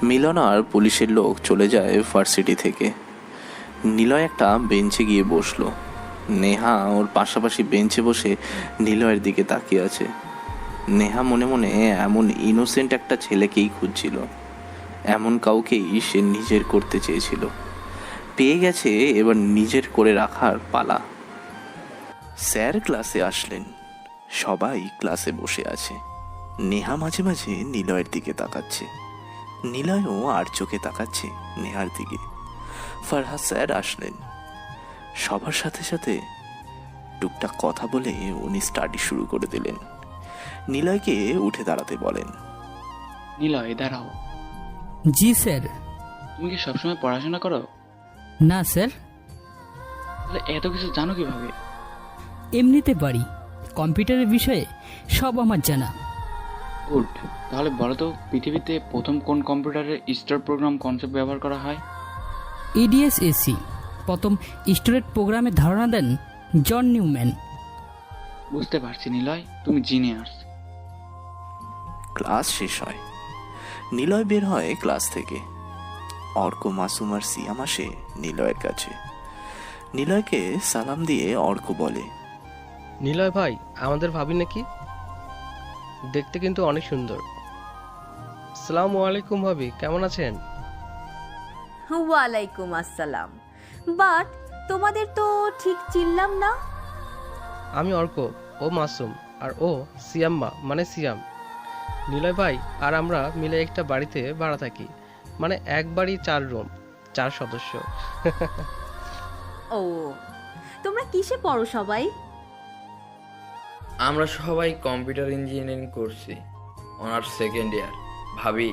মিলন আর পুলিশের লোক চলে যায় ভার্সিটি থেকে। নিলয় একটা বেঞ্চে গিয়ে বসলো। নেহা ওর পাশাপাশি বেঞ্চে বসে নিলয়ের দিকে তাকিয়ে আছে। নেহা মনে মনে এমন ইনোসেন্ট একটা ছেলেকেই খুঁজছিল, এমন কাউকেই সে নিজের করতে চেয়েছিল। পেয়ে গেছে, এবার নিজের করে রাখার পালা। স্যার ক্লাসে আসলেন, সবাই ক্লাসে বসে আছে। নেহা মাঝে মাঝে নিলয়ের দিকে তাকাচ্ছে, নিলয়ও আর চোখে তাকাচ্ছে নেহার দিকে। ফারহাদ স্যার আসলেন। সবার সাথে সাথে টুকটাক কথা বলে উনি স্টাডি শুরু করে দিলেন। নিলয়কে উঠে দাঁড়াতে বলেন। নিলয় দাঁড়াও। জি স্যার। তুমি কি সবসময় পড়াশোনা করো? না স্যার। তাহলে এত কিছু জানো কিভাবে? এমনিতে পারি, কম্পিউটারের বিষয়ে সব আমার জানা। গুড। তাহলে বলো তো, পৃথিবীতে প্রথম কোন কম্পিউটারে স্টার প্রোগ্রাম কনসেপ্ট ব্যবহার করা হয়? EDSAC। প্রথম স্টোরেজ প্রোগ্রামের ধারণা দেন জন নিউম্যান। বুঝতে পারছি নিলয়, তুমি জিনিয়াস। ক্লাস শেষ হয়। নিলয় বের হয় ক্লাস থেকে। অর্ক, মাসুম আর সিয়াম আসে নিলয়ের কাছে। নিলয়কে সালাম দিয়ে অর্ক বলে, নিলয় ভাই, আমাদের ভাবি নাকি? দেখতে কিন্তু অনেক সুন্দর। আসসালামু আলাইকুম ভাবি, কেমন আছেন? ওয়ালাইকুম আসসালাম। বাট তোমাদের তো ঠিক চিনলাম না। আমি অর্ক, ও মাসুম, আর ও সিয়াম্মা মানে সিয়াম। নিলয় ভাই আর আমরা মিলে একটা বাড়িতে ভাড়া থাকি, মানে এক বাড়ি 4 রুম, 4 সদস্য। ও, তোমরা কিসে পড়ো সবাই? আমরা সবাই কম্পিউটার ইঞ্জিনিয়ারিং করছি, অনার্স সেকেন্ড ইয়ার। ভাবি,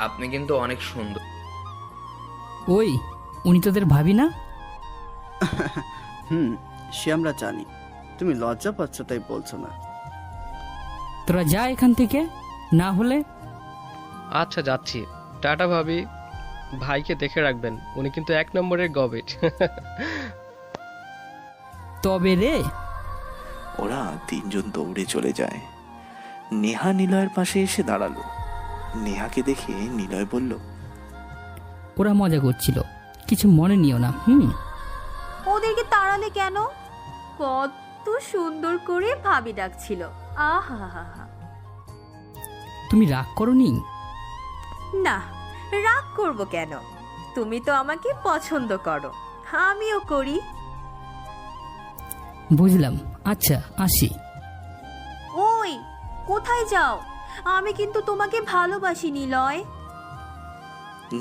আপনি কিন্তু অনেক সুন্দর। ওই, উনি তোদের ভাবি না? সে আমরা জানি, তুমি লজ্জা পাচ্ছ তাই বলছো না। তোরা যা এখান থেকে, না হলে। আচ্ছা যাচ্ছি, টাটা ভাবি। ভাইকে দেখে রাখবেন, উনি কিন্তু 1 নম্বরের গবেট। তবে রে। ওরা তিনজন দৌড়ে চলে যায়। নেহা নিলয়ের পাশে এসে দাঁড়ালো। নেহাকে দেখে নিলয় বলল, ওরা মজা করছিল, কিছু মনে নিও না। ওদেরকে তাড়ালে কেন? কত সুন্দর করে ভাবি ডাকছিল। আহা হা হা। তুমি রাগ করনি? না, রাগ করব কেন? তুমি তো আমাকে পছন্দ করো, আমিও করি। বুঝলাম, আচ্ছা আসি। ওই, কোথায় যাও? আমি কিন্তু তোমাকে ভালোবাসি নিলয়।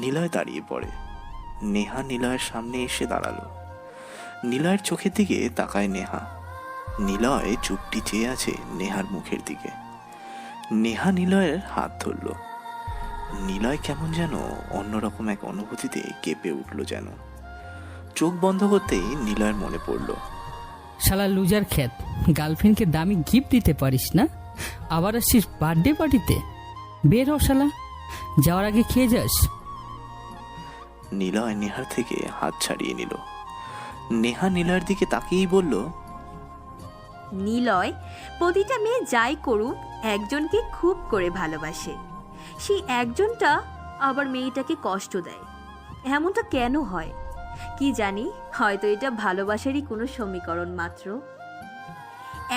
নিলয় দাঁড়িয়ে পড়ে। নেহা নিলয়ের সামনে এসে দাঁড়ালো। নিলয়ের চোখের দিকে তাকায় নেহা। নিলয় চুপটি চেয়ে আছে নেহার মুখের দিকে। নেহা নিলয়ের হাত ধরল। নিলয় কেমন যেন অন্যরকম এক অনুভূতিতে কেঁপে উঠল যেন। চোখ বন্ধ করতেই নিলয়ের মনে পড়ল, শালা লুজার খ্যাত, গার্লফ্রেন্ডকে দামি গিফট দিতে পারিস না, আবার আসছিস বার্থডে পার্টিতে। বের হ শালা, যাওয়ার আগে খেয়ে যাস। নিলয় নেহার থেকে হাত ছাড়িয়ে নিল। নেহা নিলয়ের দিকে তাকিয়েই বলল, নিলয় প্রতিটা মেয়ে যাই করুক একজনকে খুব করে ভালোবাসে। সেই একজনটা আবার মেয়েটাকে কষ্ট দেয়। এমনটা কেন হয় কি জানি, হয়তো এটা ভালোবাসারই কোনো সমীকরণ মাত্র।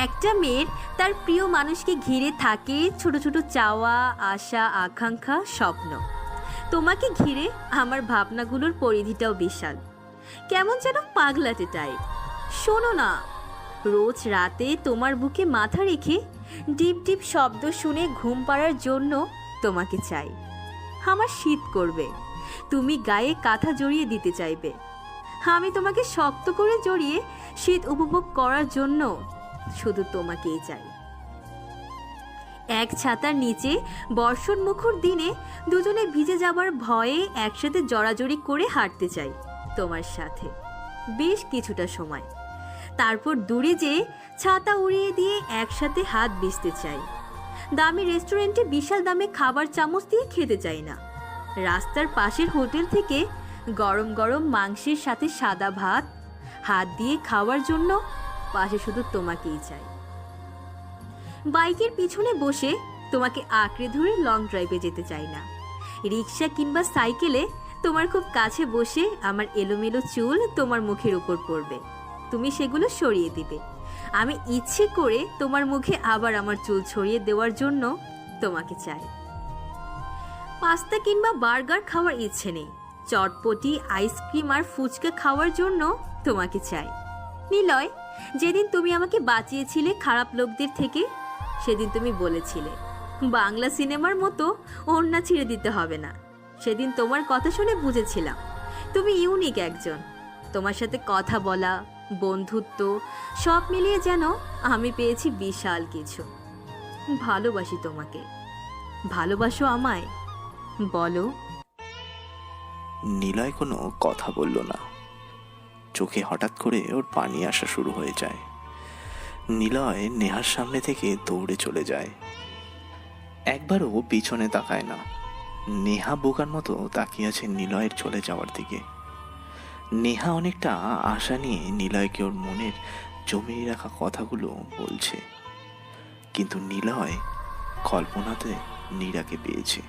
একটা মেয়ের তার প্রিয় মানুষকে ঘিরে থাকে ছোট ছোট চাওয়া, আশা, আকাঙ্ক্ষা, স্বপ্ন। তোমাকে ঘিরে আমার ভাবনাগুলোর পরিধিটাও বিশাল, কেমন যেন পাগলাটে টাইপ। শোনো না, রোজ রাতে তোমার বুকে মাথা রেখে ডিপ ডিপ শব্দ শুনে ঘুম পাড়ার জন্য তোমাকে চাই। আমার শীত করবে, তুমি গায়ে কাঁথা জড়িয়ে দিতে চাইবে। আমি তোমাকে শক্ত করে জড়িয়ে শীত উপভোগ করার জন্য শুধু তোমাকেই চাই। এক ছাতার নিচে বর্ষণ মুখর দিনে দুজনে ভিজে যাবার ভয়ে একসাথে জড়াজড়ি করে হাঁটতে চাই তোমার সাথে বেশ কিছুটা সময়। তারপর দূরে যেয়ে ছাতা উড়িয়ে দিয়ে একসাথে হাত ভিজতে চাই। দামি রেস্টুরেন্টে বিশাল দামে খাবার চামচ দিয়ে খেতে চাই না। রাস্তার পাশের হোটেল থেকে গরম গরম মাংসের সাথে সাদা ভাত হাত দিয়ে খাওয়ার জন্য পাশে শুধু তোমাকেই চাই। বাইকের পিছনে বসে তোমাকে আঁকড়ে ধরে লং ড্রাইভে যেতে চাই না। রিক্সা কিংবা সাইকেলে তোমার খুব কাছে বসে আমার এলোমেলো চুল তোমার মুখের উপর পড়বে, তুমি সেগুলো সরিয়ে দিবে। আমি ইচ্ছে করে তোমার মুখে আবার আমার চুল ছড়িয়ে দেওয়ার জন্য তোমাকে চাই। পাস্তা কিংবা বার্গার খাওয়ার ইচ্ছে নেই, চটপটি, আইসক্রিম আর ফুচকা খাওয়ার জন্য তোমাকে চাই। নিলয়, যেদিন তুমি আমাকে বাঁচিয়েছিলে খারাপ লোকদের থেকে, সেদিন তুমি বলেছিলে বাংলা সিনেমার মতো ওড়না ছিঁড়ে দিতে হবে না। সেদিন তোমার কথা শুনে বুঝেছিলাম তুমি ইউনিক একজন। তোমার সাথে কথা বলা, বন্ধুত্ব সব মিলিয়ে যেন আমি পেয়েছি বিশাল কিছু। ভালোবাসি তোমাকে। ভালোবাসো আমায়? বলো। নিলয় কোনো কথা বলল না। চোখে হঠাৎ করে ওর পানি আসা শুরু হয়ে যায়। নিলয় নেহার সামনে থেকে দৌড়ে চলে যায়। একবারও পিছনে তাকায় না। নেহা বোকার মতো তাকিয়ে আছে নিলয়ের চলে যাওয়ার দিকে। নেহা অনেকটা আশা নিয়ে নিলয়কে ওর মনের জমিয়ে রাখা কথাগুলো বলছে, কিন্তু নিলয় কল্পনাতে নীরাকে পেয়েছে।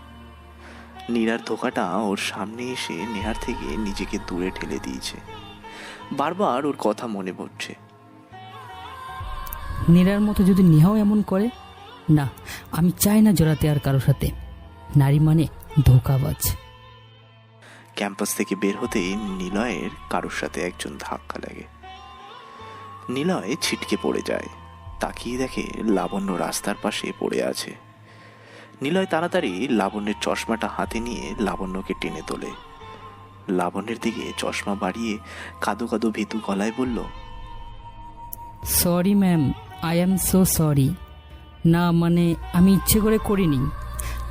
নীরার ধোকাটা ওর সামনে এসে নেহার থেকে নিজেকে দূরে ঠেলে দিয়েছে। বারবার ওর কথা মনে পড়ছে। নীরার মতো যদি নেহাও এমন করে, না, আমি চাই না জড়াতে আর কারোর সাথে। নারী মানে ধোঁকাবাজ। ক্যাম্পাস থেকে বের হতেই নিলয়ের কারোর সাথে একজন ধাক্কা লাগে। নিলয় ছিটকে পড়ে যায়। তাকিয়ে দেখে লাবণ্য রাস্তার পাশে পড়ে আছে। নিলয় তাড়াতাড়ি লাবণ্যের চশমাটা হাতে নিয়ে লাবণ্যকে টেনে তোলে। লাবণ্যের দিকে চশমা বাড়িয়ে কাঁদো কাঁদো ভীতু গলায় বলল, sorry ma'am, I am so sorry. না মানে আমি ইচ্ছে করে করিনি।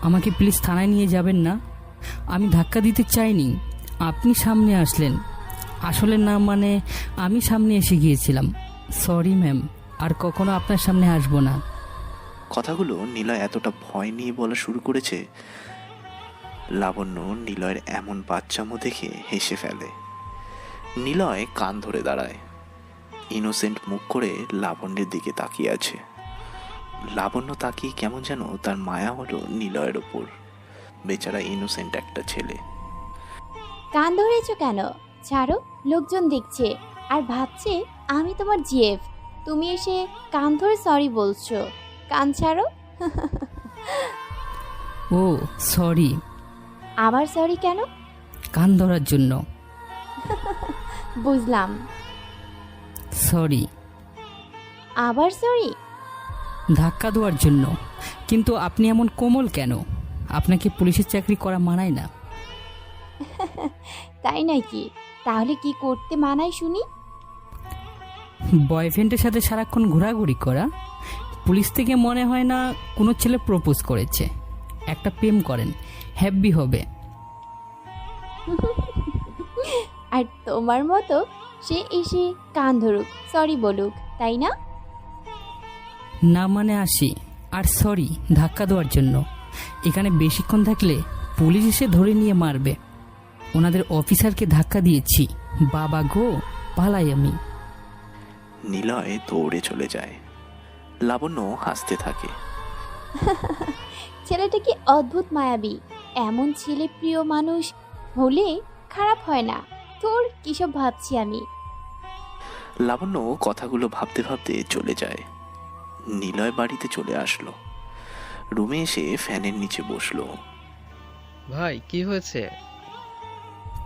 আমাকে প্লিজ থানায় নিয়ে যাবেন না। আমি ধাক্কা দিতে চাইনি, আপনি সামনে আসলেন। আসলে না মানে আমি সামনে এসে গিয়েছিলাম। সরি ম্যাম, আর কখনো আপনার সামনে আসবো না। কথাগুলো নিলয় এতটা ভয় নিয়ে বলা শুরু করেছে, লাবণ্য নিলয়ের এমন বাচ্চামো দেখে হেসে ফেলে। নিলয় কান ধরে দাঁড়ায়, ইনোসেন্ট মুখ করে লাবণ্যের দিকে তাকিয়ে আছে। লাবণ্য তাকিয়ে কেমন যেন তার মায়া হলো নিলয়ের ওপর। বেচারা ইনোসেন্ট একটা ছেলে। কান ধরেছো কেন? ছাড়ো, লোকজন দেখছে আর ভাবছে আমি তোমার জিএফ। তুমি এসে কান ধরে সরি বলছো। কান ছাড়ো। ও সরি। আবার সরি কেন? কান ধরার জন্য। বুঝলাম। সরি। আবার সরি? ধাক্কা দেওয়ার জন্য। কিন্তু আপনি এমন কোমল কেন? আপনাকে পুলিশের চাকরি করা মানায় না। তাই নাকি? তাহলে কি করতে মানায় শুনি? বয়ফ্রেন্ডের সাথে সারাক্ষণ ঘোরাঘুরি করা। পুলিশ থেকে মনে হয় না কোনো ছেলে প্রপোজ করেছে। একটা প্রেম করেন, হ্যাপি হবে। আর তোমার মতো সে এসে কান ধরুক, সরি বলুক, তাই না? না মানে আসি। আর সরি ধাক্কা দেওয়ার জন্য। এখানে বেশিক্ষণ থাকলে পুলিশ এসে ধরে নিয়ে মারবে। ওনাদের অফিসারকে ধাক্কা দিয়েছি। বাবা গো, পালাই আমি। নিলয় দৌড়ে চলে যায়। লাবণ্য হাসতে থাকে। ছেলেটা কি অদ্ভুত মায়াবী। এমন ছেলে প্রিয় মানুষ হলে খারাপ হয় না। তোর কিসব ভাবছি আমি। লাবণ্য কথাগুলো ভাবতে ভাবতে চলে যায়। নিলয় বাড়িতে চলে আসলো। রুমে এসে ফ্যানের নিচে বসলো। ভাই কি হয়েছে?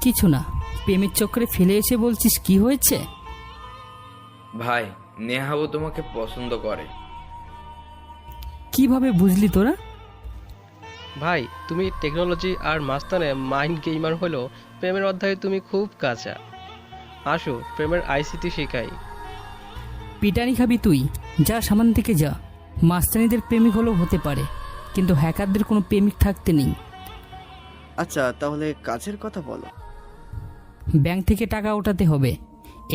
কিছু না, প্রেমের চক্করে ফেলে এসে বলছিস কি হয়েছে? ভাই, নেহাও তোমাকে পছন্দ করে। কিভাবে বুঝলি তোরা? ভাই তুমি টেকনোলজি আর মাস্তানে মাইন্ড গেমার হলেও প্রেমের অধ্যায়ে তুমি খুব কাঁচা। আসো প্রেমের আইসিটি শেখাই। পিটানি খাবি তুই? যা সামান থেকে যা। মাস্তানিদের প্রেমিক হলেও হতে পারে, কিন্তু হ্যাকারদের কোনো প্রেমিক থাকতে নেই। আচ্ছা তাহলে কাজের কথা বলো। ব্যাংক থেকে টাকা ওঠাতে হবে।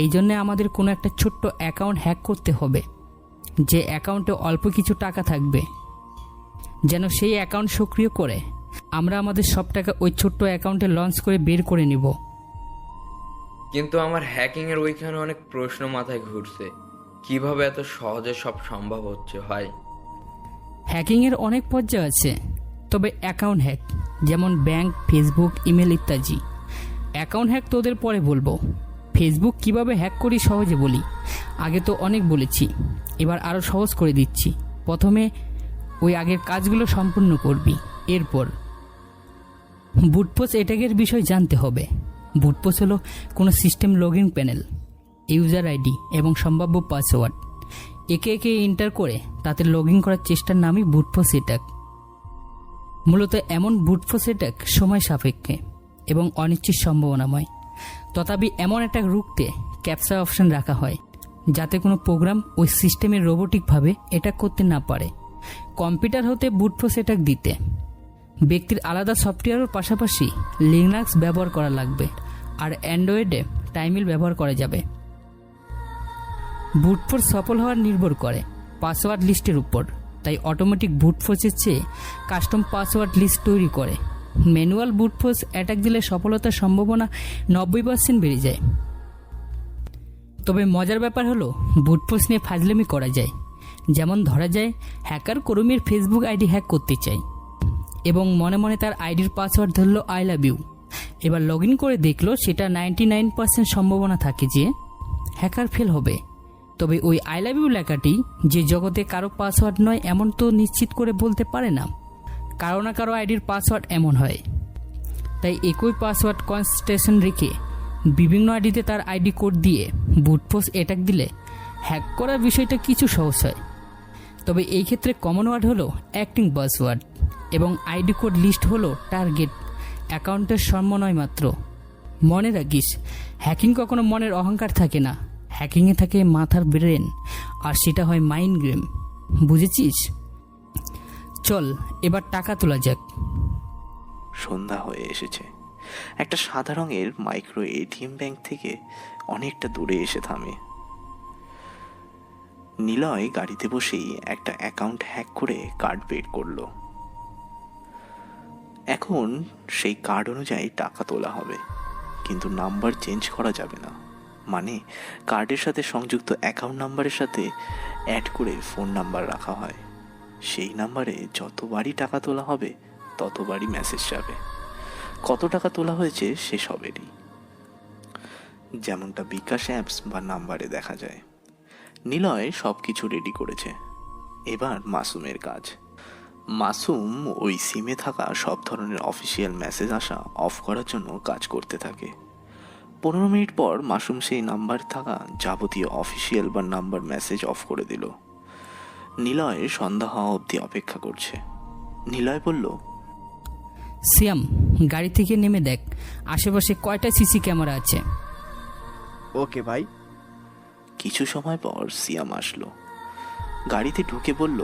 এই জন্যে আমাদের কোনো একটা ছোট্ট অ্যাকাউন্ট হ্যাক করতে হবে, যে অ্যাকাউন্টে অল্প কিছু টাকা থাকবে। যেন সেই অ্যাকাউন্ট সক্রিয় করে আমরা আমাদের সব টাকা ওই ছোট্ট অ্যাকাউন্টে লঞ্চ করে বের করে নিব। কিন্তু আমার হ্যাকিংয়ের ওইখানে অনেক প্রশ্ন মাথায় ঘুরছে। কিভাবে এত সহজে সব সম্ভব হচ্ছে ভাই? হ্যাকিংয়ের অনেক পর্যায় আছে, তবে অ্যাকাউন্ট হ্যাক যেমন ব্যাংক, ফেসবুক, ইমেল ইত্যাদি। অ্যাকাউন্ট হ্যাক তোদের পরে বলবো। ফেসবুক কিভাবে হ্যাক করি সহজে বলি। আগে তো অনেক বলেছি, এবার আরও সহজ করে দিচ্ছি। প্রথমে ওই আগের কাজগুলো সম্পূর্ণ করবি। এরপর বুটফোর্স অ্যাটাকের বিষয় জানতে হবে। বুটফোর্স হলো কোনো system login panel, user ID এবং সম্ভাব্য পাসওয়ার্ড একে একে এন্টার করে তাতে লগইন করার চেষ্টার নামই বুটফোর্স অ্যাটাক। মূলত এমন বুটফোর্স অ্যাটাক সময় সাপেক্ষে এবং অনিশ্চিত সম্ভাবনাময়। তথাপি এমন একটা রুখতে ক্যাপচার অপশন রাখা হয় যাতে কোনো প্রোগ্রাম ওই সিস্টেমে রোবোটিকভাবে অ্যাটাক করতে না পারে। কম্পিউটার হতে বুটফোর্স অ্যাটাক দিতে ব্যক্তির আলাদা সফটওয়্যারের পাশাপাশি লিনাক্স ব্যবহার করা লাগবে, আর অ্যান্ড্রয়েডে টাইমিল ব্যবহার করা যাবে। বুটফোর্স সফল হওয়ার নির্ভর করে পাসওয়ার্ড লিস্টের উপর, তাই অটোমেটিক বুটফোর্সের চেয়ে কাস্টম পাসওয়ার্ড লিস্ট তৈরি করে। ম্যানুয়াল বুটফোর্স অ্যাটাক দিলে সফলতার সম্ভাবনা 90% বেড়ে যায়। তবে মজার ব্যাপার হলো বুটফোর্স নিয়ে ফাজলামি করা যায়। যেমন ধরা যায় হ্যাকার কর্মীর ফেসবুক আইডি হ্যাক করতে চায় এবং মনে মনে তার আইডির পাসওয়ার্ড ধরলো আই লাভ ইউ। এবার লগ ইন করে দেখলো সেটা 99% সম্ভাবনা থাকে যে হ্যাকার ফেল হবে। তবে ওই আই লাভ ইউ লেখাটি যে জগতে কারো পাসওয়ার্ড নয় এমন তো নিশ্চিত করে বলতে পারে না, কারো না কারো আইডির পাসওয়ার্ড এমন হয়। তাই একই পাসওয়ার্ড কনস্টেশন রেখে বিভিন্ন আইডিতে তার আইডি কোড দিয়ে বুটফোর্স অ্যাটাক দিলে হ্যাক করার বিষয়টা কিছু সহজ হয়। তবে এই ক্ষেত্রে কমন ওয়ার্ড হলো অ্যাক্টিং পাসওয়ার্ড এবং আইডি কোড লিস্ট হলো টার্গেট অ্যাকাউন্টের সমন্বয় মাত্র। মনে রাখিস, হ্যাকিং কখনো মনের অহংকার থাকে না, হ্যাকিংয়ে থাকে মাথার ব্রেন, আর সেটা হয় মাইন্ড গেম। বুঝেছিস? চল এবার টাকা তোলা যাক। সন্ধ্যা হয়ে এসেছে। একটা সাদা রঙের মাইক্রো এটিএম ব্যাংক থেকে অনেকটা দূরে এসে থামে। নিলয় গাড়িতে বসেই একটা অ্যাকাউন্ট হ্যাক করে কার্ড বের করলো। এখন সেই কার্ড অনুযায়ী টাকা তোলা হবে, কিন্তু নাম্বার চেঞ্জ করা যাবে না। মানে কার্ডের সাথে সংযুক্ত অ্যাকাউন্ট নাম্বারের সাথে অ্যাড করে ফোন নাম্বার রাখা হয়। সেই নাম্বারে যতবারই টাকা তোলা হবে ততবারই মেসেজ যাবে কত টাকা তোলা হয়েছে সেসবেরই, যেমনটা বিকাশ অ্যাপস বা নাম্বারে দেখা যায়। নিলয় সব কিছু রেডি করেছে। এবার মাসুমের কাজ। মাসুম ওই সিমে থাকা সব ধরনের অফিসিয়াল মেসেজ আসা অফ করার জন্য কাজ করতে থাকে। 15 মিনিট পর মাসুম সেই নাম্বার থাকা যাবতীয় অফিসিয়াল বা নাম্বার মেসেজ অফ করে দিল। নিলয় সন্ধ্যা হওয়া অবধি অপেক্ষা করছে। নিলয় বলল, সিয়াম, গাড়ি থেকে নেমে দেখ আশেপাশে কয়টা সিসি ক্যামেরা আছে। ওকে ভাই। কিছু সময় পর সিয়াম আসলো। গাড়িতে ঢুকে বলল,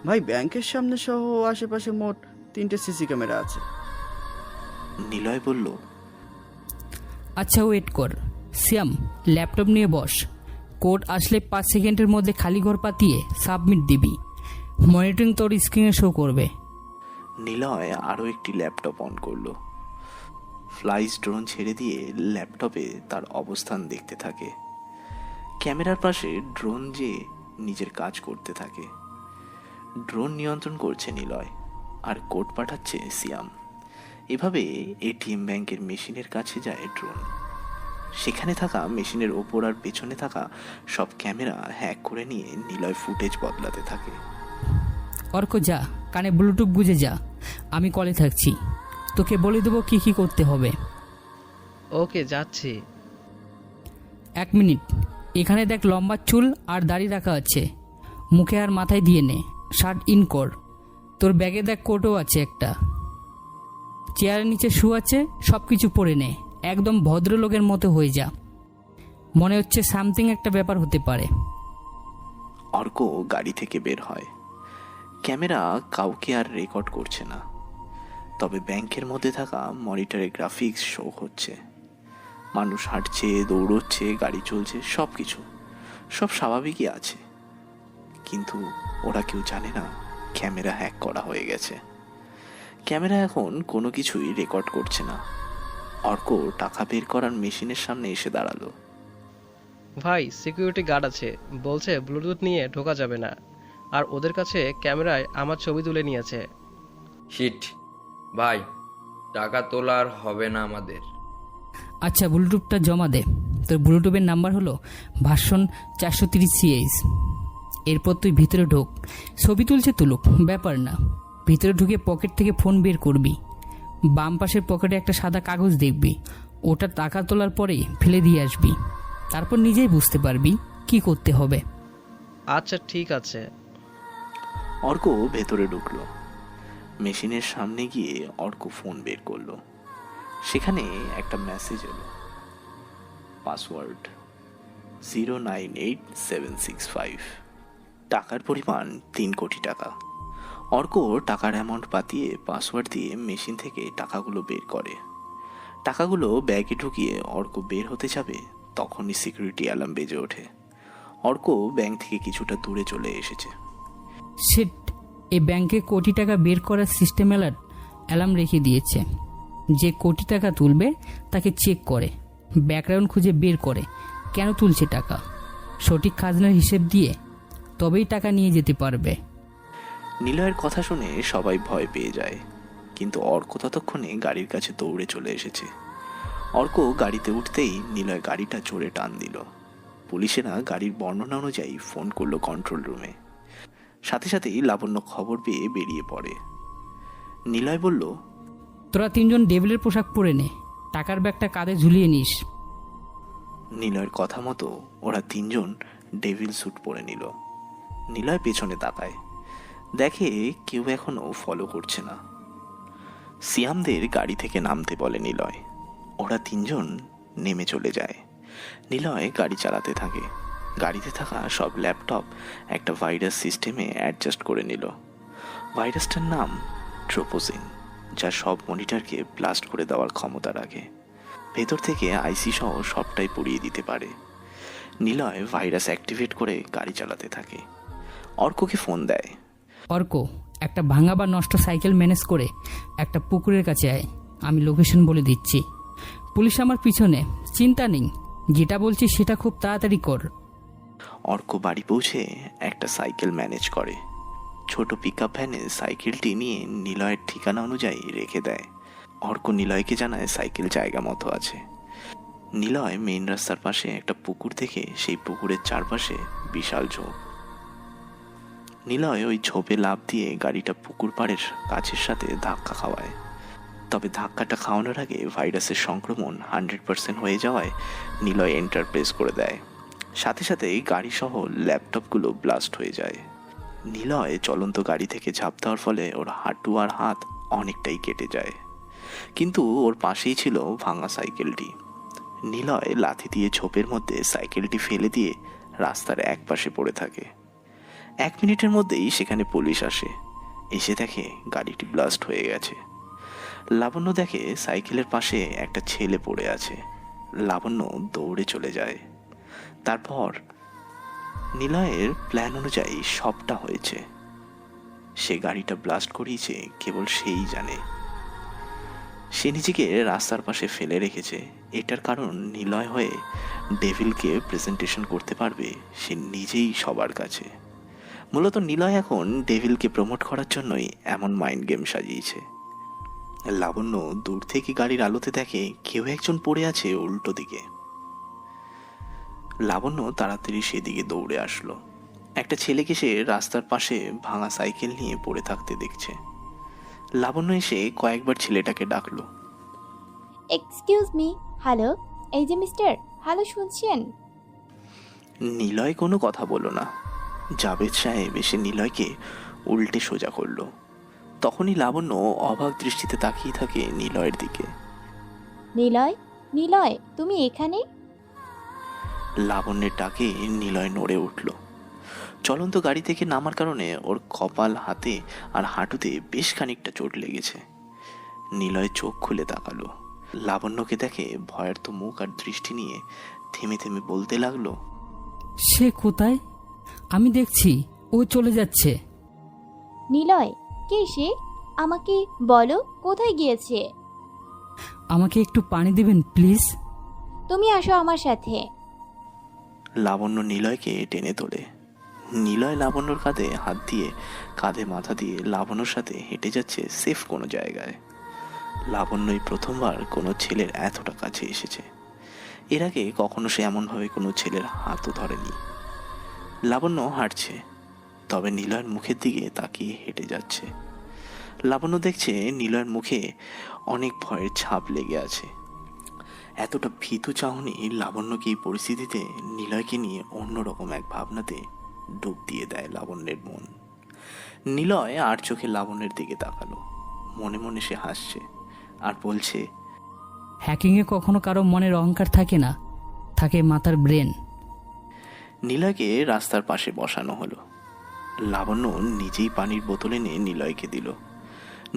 ভাই ব্যাংকের সামনে সহ আশেপাশে মোট 3টে সিসি ক্যামেরা আছে। নিলয় বলল, আচ্ছা ওয়েট কর। সিয়াম, ল্যাপটপ নিয়ে বস। কোড আসলে 5 সেকেন্ডের মধ্যে খালি ঘর পাতিয়ে সাবমিট দিবি। মনিটরিং তোর স্ক্রিনে শো করবে। নিলয় আরও একটি ল্যাপটপ অন করলো। ফ্লাইস ড্রোন ছেড়ে দিয়ে ল্যাপটপে তার অবস্থান দেখতে থাকে। ক্যামেরার পাশে ড্রোন যে নিজের কাজ করতে থাকে। ড্রোন নিয়ন্ত্রণ করছে নিলয়, আর কোড পাঠাচ্ছে সিয়াম। এভাবে এটিএম ব্যাংকের মেশিনের কাছে যায় ড্রোন। সেখানে থাকা মেশিনের ওপর আর পেছনে থাকা সব ক্যামেরা হ্যাক করে নিয়ে নিলয় ফুটেজ বদলাতে থাকে। অর্ক যা, কানে ব্লুটুথ গুঁজে যা, আমি কলে থাকছি, তোকে বলে দেবো কি কি করতে হবে। ওকে যাচ্ছি। 1 মিনিট, এখানে দেখ লম্বা চুল আর দাড়ি রাখা আছে, মুখে আর মাথায় দিয়ে নে। শার্ট ইন কর। তোর ব্যাগে দেখ কোটও আছে একটা। চেয়ারের নিচে শু আছে, সব কিছু পরে নে। একদম ভদ্রলোকের মতো হয়ে যা। মনে হচ্ছে সামথিং একটা ব্যাপার হতে পারে। অর্ক গাড়ি থেকে বের হয়। ক্যামেরা কাউকে আর রেকর্ড করছে না, তবে ব্যাংকের মধ্যে থাকা মনিটরে গ্রাফিক্স শো হচ্ছে। মানুষ হাঁটছে, দৌড়চ্ছে, গাড়ি চলছে, সব কিছু সব স্বাভাবিকই আছে। কিন্তু ওরা কেউ জানে না ক্যামেরা হ্যাক করা হয়ে গেছে। ক্যামেরা এখন কোনো কিছুই রেকর্ড করছে না। অর্ক টাকা বের করার মেশিনের সামনে এসে দাঁড়ালো। ভাই সিকিউরিটি গার্ড আছে, বলছে ব্লুটুথ নিয়ে ঢোকা যাবে না, আর ওদের কাছে ক্যামেরায় আমার ছবি তুলে নিয়েছে। শিট ভাই, টাকা তোলার হবে না আমাদের। আচ্ছা ব্লুটুথটা জমা দে। তোর ব্লুটুথের নাম্বার হলো ভার্সন 430CH। এরপর তুই ভিতরে ঢোক। ছবি তুলছে তুলুক, ব্যাপার না। ভিতরে ঢুকে পকেট থেকে ফোন বের করবি। বাম পাশের পকেটে একটা সাদা কাগজ দেখবি, ওটা টাকা তোলার পরে ফেলে দিয়ে আসবি। তারপর নিজেই বুঝতে পারবি কি করতে হবে। আচ্ছা ঠিক আছে। অর্ক ভেতরে ঢুকলো। মেশিনের সামনে গিয়ে অর্ক ফোন বের করলো। সেখানে একটা মেসেজ এলো, পাসওয়ার্ড 098765, টাকার পরিমাণ 3 কোটি টাকা। অর্ক টাকার অ্যামাউন্ট পাতিয়ে পাসওয়ার্ড দিয়ে মেশিন থেকে টাকাগুলো বের করে। টাকাগুলো ব্যাগে ঢুকিয়ে অর্ক বের হতে যাবে, তখনই সিকিউরিটি অ্যালার্ম বেজে ওঠে। অর্ক ব্যাংক থেকে কিছুটা দূরে চলে এসেছে। সেট, এই ব্যাংকে কোটি টাকা বের করার সিস্টেম অ্যালার্ম রেখে দিয়েছে। যে কোটি টাকা তুলবে তাকে চেক করে, ব্যাকগ্রাউন্ড খুঁজে বের করে কেন তুলছে টাকা, সঠিক খাজনার হিসেব দিয়ে তবেই টাকা নিয়ে যেতে পারবে। নিলয়ের কথা শুনে সবাই ভয় পেয়ে যায়, কিন্তু অর্ক ততক্ষণে গাড়ির কাছে দৌড়ে চলে এসেছে। অর্ক গাড়িতে উঠতেই নিলয় গাড়িটা জোরে টান দিল। পুলিশেরা গাড়ির বর্ণনা অনুযায়ী ফোন করলো কন্ট্রোল রুমে। সাথে সাথেই লাবণ্য খবর পেয়ে বেরিয়ে পড়ে। নিলয় বলল, তোরা 3 জন ডেভিলের পোশাক পরে নে, টাকার ব্যাগটা কাঁধে ঝুলিয়ে নিস। নিলয়ের কথা মতো ওরা 3 জন ডেভিল স্যুট পরে নিল। নিলয় পেছনে তাকায়, দেখে কেউ এখনো ফলো করছে না। সিয়ামদের গাড়ি থেকে নামতে বলে নিলয়। ওরা 3 জন নেমে চলে যায়। নিলয় গাড়ি চালাতে থাকে। গাড়িতে থাকা সব ল্যাপটপ একটা ভাইরাস সিস্টেমে অ্যাডজাস্ট করে নিল। ভাইরাসটার নাম ট্রোপোজিন, যা সব মনিটরকে ব্লাস্ট করে দেওয়ার ক্ষমতা রাখে। ভেতর থেকে আইসি সহ সবটাই পুড়িয়ে দিতে পারে। নিলয় ভাইরাস অ্যাক্টিভেট করে গাড়ি চালাতে থাকে। অর্ককে ফোন দেয়। অর্ক, একটা ভাঙা বা নষ্ট সাইকেল ম্যানেজ করে একটা পুকুরের কাছে আয়, আমি লোকেশন বলে দিচ্ছি। পুলিশ আমার পিছনে, চিন্তা নেই, যেটা বলছি সেটা খুব তাড়াতাড়ি কর। অর্ক বাড়ি পৌঁছে একটা সাইকেল ম্যানেজ করে। ছোট পিকআপ ভ্যানে সাইকেলটি নিয়ে নিলয়ের ঠিকানা অনুযায়ী রেখে দেয়। অর্ক নিলয়কে জানায় সাইকেল জায়গা মতো আছে। নিলয় মেইন রাস্তার পাশে একটা পুকুর দেখে সেই পুকুরের চারপাশে বিশাল ঝোপ। নিলয় ওই ঝোপে লাফ দিয়ে গাড়িটা পুকুর পাড়ের গাছের সাথে ধাক্কা খাওয়ায়। তবে ধাক্কাটা খাওয়ানোর আগে ভাইরাসের সংক্রমণ 100% হয়ে যাওয়ায় নিলয় এন্টার প্রেস করে দেয়। সাথে সাথেই গাড়ি সহ ল্যাপটপগুলো ব্লাস্ট হয়ে যায়। নিলয় চলন্ত গাড়ি থেকে ঝাঁপ দেওয়ার ফলে ওর হাঁটু আর হাত অনেকটাই কেটে যায়, কিন্তু ওর পাশেই ছিল ভাঙা সাইকেলটি। নিলয় লাথি দিয়ে ঝোপের মধ্যে সাইকেলটি ফেলে দিয়ে রাস্তার এক পাশে পড়ে থাকে। 1 মিনিটের মধ্যেই সেখানে পুলিশ আসে। এসে দেখে গাড়িটি ব্লাস্ট হয়ে গেছে। লাবণ্য দেখে সাইকেলের পাশে একটা ছেলে পড়ে আছে। লাবণ্য দৌড়ে চলে যায়। তারপর নিলয়ের প্ল্যান অনুযায়ী সবটা হয়েছে। সে গাড়িটা ব্লাস্ট করিয়েছে কেবল সেই জানে। সে নিজেকে রাস্তার পাশে ফেলে রেখেছে, এটার কারণ নিলয় হয়ে ডেভিলকে প্রেজেন্টেশন করতে পারবে সে নিজেই সবার কাছে। মূলত নিলয় এখন ডেভিলকে প্রমোট করার জন্যই এমন মাইন্ড গেম সাজিয়েছে। লাবণ্য দূর থেকে গাড়ির আলোতে দেখে কেউ একজন পড়ে আছে উল্টো দিকে। লাবণ্য তাড়াতাড়ি সেদিকে দৌড়ে আসলো। একটা ছেলেকে সে রাস্তার পাশে ভাঙা সাইকেল নিয়ে পড়ে থাকতে দেখছে। লাবণ্য এসে কয়েকবার ছেলেটাকে ডাকলো। এক্সকিউজ মি, হ্যালো, এই যে মিস্টার, হ্যালো, শুনছেন? নিলয় কোনো কথা বলল না। জাভেদ সাহেব এসে নিলয়কে উল্টে সোজা করলো। তখনই লাবণ্য অবাক দৃষ্টিতে তাকিয়ে থাকে নিলয়ের দিকে। নিলয়, নিলয়, তুমি এখানে? লাবণ্যের ডাকে নিলয় নড়ে উঠল। চলন্ত গাড়ি থেকে নামার কারণে ওর কপাল, হাতে আর হাঁটুতে বেশ খানিকটা চোট লেগেছে। নিলয় চোখ খুলে তাকালো। লাবণ্যকে দেখে ভয়ার্ত মুখ আর দৃষ্টি নিয়ে থেমে থেমে বলতে লাগলো, সে কোথায়? আমি দেখছি ও চলে যাচ্ছে। নিলয়, কে সে? আমাকে বলো, কোথায় গিয়েছে? আমাকে একটু পানি দেবেন প্লিজ? তুমি আসো আমার সাথে। লাবণ্য নিলয়কে টেনে তোলে। নিলয় লাবণ্যর কাঁধে হাত দিয়ে, কাঁধে মাথা দিয়ে লাবণ্যর সাথে হেঁটে যাচ্ছে সেফ কোনো জায়গায়। লাবণ্যই প্রথমবার কোনো ছেলের এতটা কাছে এসেছে। এর আগে কখনো সে এমনভাবে কোনো ছেলের হাতও ধরেনি। লাবণ্য হাঁটছে, তবে নিলয়ের মুখের দিকে তাকিয়ে হেঁটে যাচ্ছে। লাবণ্য দেখছে নিলয়ের মুখে অনেক ভয়ের ছাপ লেগে আছে। এতটা ভীতু চাহনি লাবণ্যকে এই পরিস্থিতিতে নিলয়কে নিয়ে অন্যরকম এক ভাবনাতে ডুব দিয়ে দেয় লাবণ্যের মন। নিলয় আর চোখে লাবণ্যের দিকে তাকালো। মনে মনে সে হাসছে আর বলছে, হ্যাকিংয়ে কখনো কারো মনের অহংকার থাকে না, থাকে মাথার ব্রেন। নিলয়কে রাস্তার পাশে বসানো হলো। লাবণ্য নিজেই পানির বোতল এনে নিলয়কে দিল।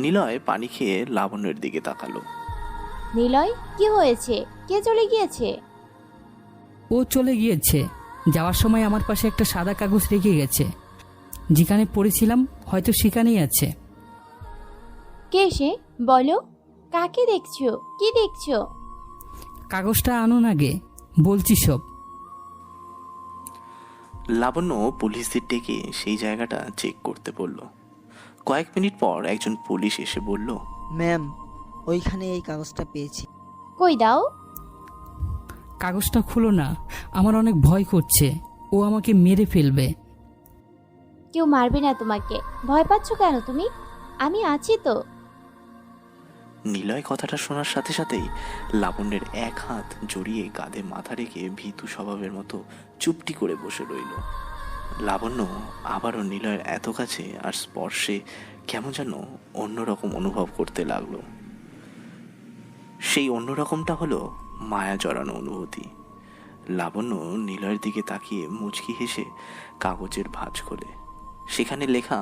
নিলয় পানি খেয়ে লাবণ্যের দিকে তাকালো। নিলয়, কি হয়েছে? কে চলে গিয়েছে? ও চলে গিয়েছে। যাওয়ার সময় আমার পাশে একটা সাদা কাগজ রেখে গেছে। যেখানে পড়েছিলাম হয়তো সেখানেই আছে। কে সে? বলো, কাকে দেখছো? কি দেখছো? কাগজটা আনুন আগে, বলছি সব। লাবণ্য পুলিশদের ডেকে সেই জায়গাটা চেক করতে বলল। কয়েক মিনিট পর একজন পুলিশ এসে বলল, ম্যাম, ওইখানে এই কাগজটা পেয়েছি। কই দাও। কাগজটা খুলো না, আমার অনেক ভয় করছে। ও আমাকে মেরে ফেলবে। কেউ মারবে না তোমাকে। ভয় পাচ্ছ কেন তুমি? আমি আছি তো। নিলয় কথাটা শোনার সাথে সাথেই লাবণ্যের এক হাত জড়িয়ে কাঁধে মাথা রেখে ভীতু স্বভাবের মতো চুপটি করে বসে রইল। লাবণ্য আবারও নিলয়ের এত কাছে আর স্পর্শে কেমন যেন অন্যরকম অনুভব করতে লাগলো। সেই অন্যরকমটা হলো মায়া জড়ানো অনুভূতি। লাবণ্য নিলয়ের দিকে তাকিয়ে মুচকি হেসে কাগজের ভাঁজ খোলে। সেখানে লেখা,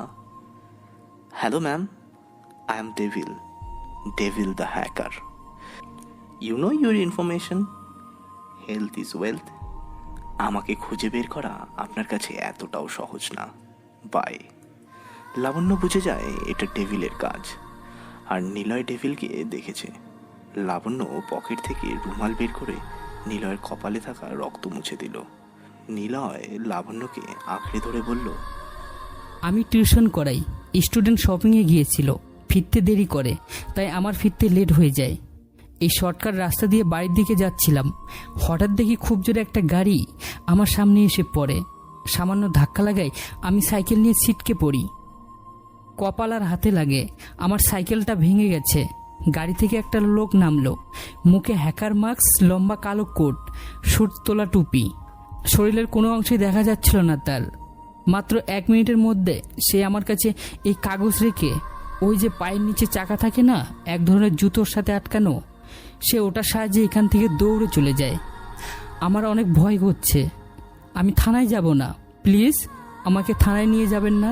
hello ma'am, I am devil the hacker. You know your information, health is wealth. আমাকে খুঁজে বের করা আপনার কাছে এতটাও সহজ না। বাই। লাবণ্য বুঝে যায় এটা ডেভিলের কাজ, আর নিলয় ডেভিলকে দেখেছে। লাবণ্য পকেট থেকে রুমাল বের করে নিলয়ের কপালে থাকা রক্ত মুছে দিল। নিলয় লাবণ্যকে আঁকড়ে ধরে বলল, আমি টিউশন করাই। স্টুডেন্ট শপিংয়ে গিয়েছিল, ফিরতে দেরি করে, তাই আমার ফিরতে লেট হয়ে যায়। এই শর্টকাট রাস্তা দিয়ে বাড়ির দিকে যাচ্ছিলাম, হঠাৎ দেখি খুব জোরে একটা গাড়ি আমার সামনে এসে পড়ে। সামান্য ধাক্কা লাগায় আমি সাইকেল নিয়ে ছিটকে পড়ি। কপাল আর হাতে লাগে, আমার সাইকেলটা ভেঙে গেছে। গাড়ি থেকে একটা লোক নামলো, মুখে হ্যাকার মাস্ক, লম্বা কালো কোট, সুট তোলা টুপি। শরীরের কোনো অংশই দেখা যাচ্ছিল না তার। মাত্র 1 মিনিটের মধ্যে সে আমার কাছে এই কাগজ রেখে, ওই যে পায়ের নিচে চাকা থাকে না, এক ধরনের জুতোর সাথে আটকানো, সে ওটার সাহায্যে এখান থেকে দৌড়ে চলে যায়। আমার অনেক ভয় হচ্ছে। আমি থানায় যাব না, প্লিজ আমাকে থানায় নিয়ে যাবেন না।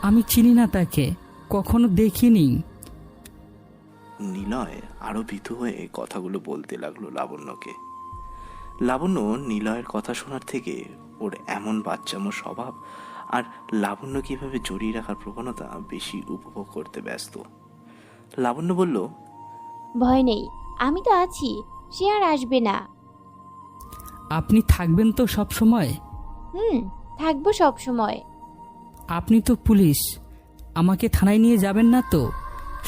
আমি চিনি না তাকে, কখনো দেখিনি। নিলয় আরো ভীতু হয়ে কথাগুলো বলতে লাগলো লাবণ্যকে। লাবণ্য নিলয়ের কথা শোনার থেকে ওর এমন বাচ্চামো স্বভাব আর লাবণ্য কিভাবে জড়িয়ে রাখার প্রবণতা বেশি উপভোগ করতে ব্যস্ত। লাবণ্য বলল, ভয় নেই, আমি তো আছি, সে আর আসবে না। আপনি থাকবেন তো সব সময়? থাকবো সব সময়। আপনি তো পুলিশ, আমাকে থানায় নিয়ে যাবেন না তো?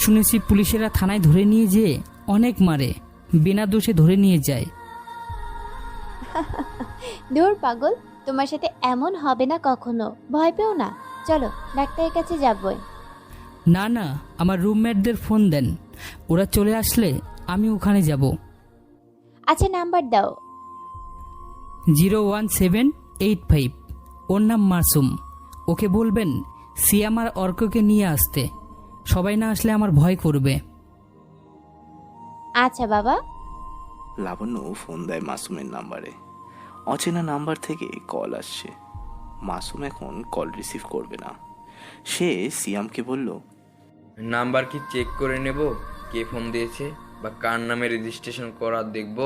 শুনেছি পুলিশেরা থানায় ধরে নিয়ে যেয়ে অনেক মারে, বিনা দোষে ধরে নিয়ে যায়। দূর পাগল, তোমার সাথে এমন হবে না কখনো। ভয় পেও না, চলো ডাক্তারের কাছে যাবই। না না, আমার রুমমেটদের ফোন দেন, ওরা চলে আসলে আমি ওখানে যাব। আচ্ছা, নাম্বার দাও। 01785। ওর নাম মাসুম। ওকে বলবেন সিয়াম আর অর্ককে নিয়ে আসতে। সবাই না আসলে আমার ভয় করবে। আচ্ছা বাবা। লাবণ্য ফোন দেয় মাসুমের নাম্বারে। অচেনা নাম্বার থেকে কল আসছে। মাসুম এখন কল রিসিভ করবে না। সে সিয়ামকে বলল, নাম্বার কি চেক করে নেব, কে ফোন দিয়েছে বা কার নামে রেজিস্ট্রেশন করা দেখব?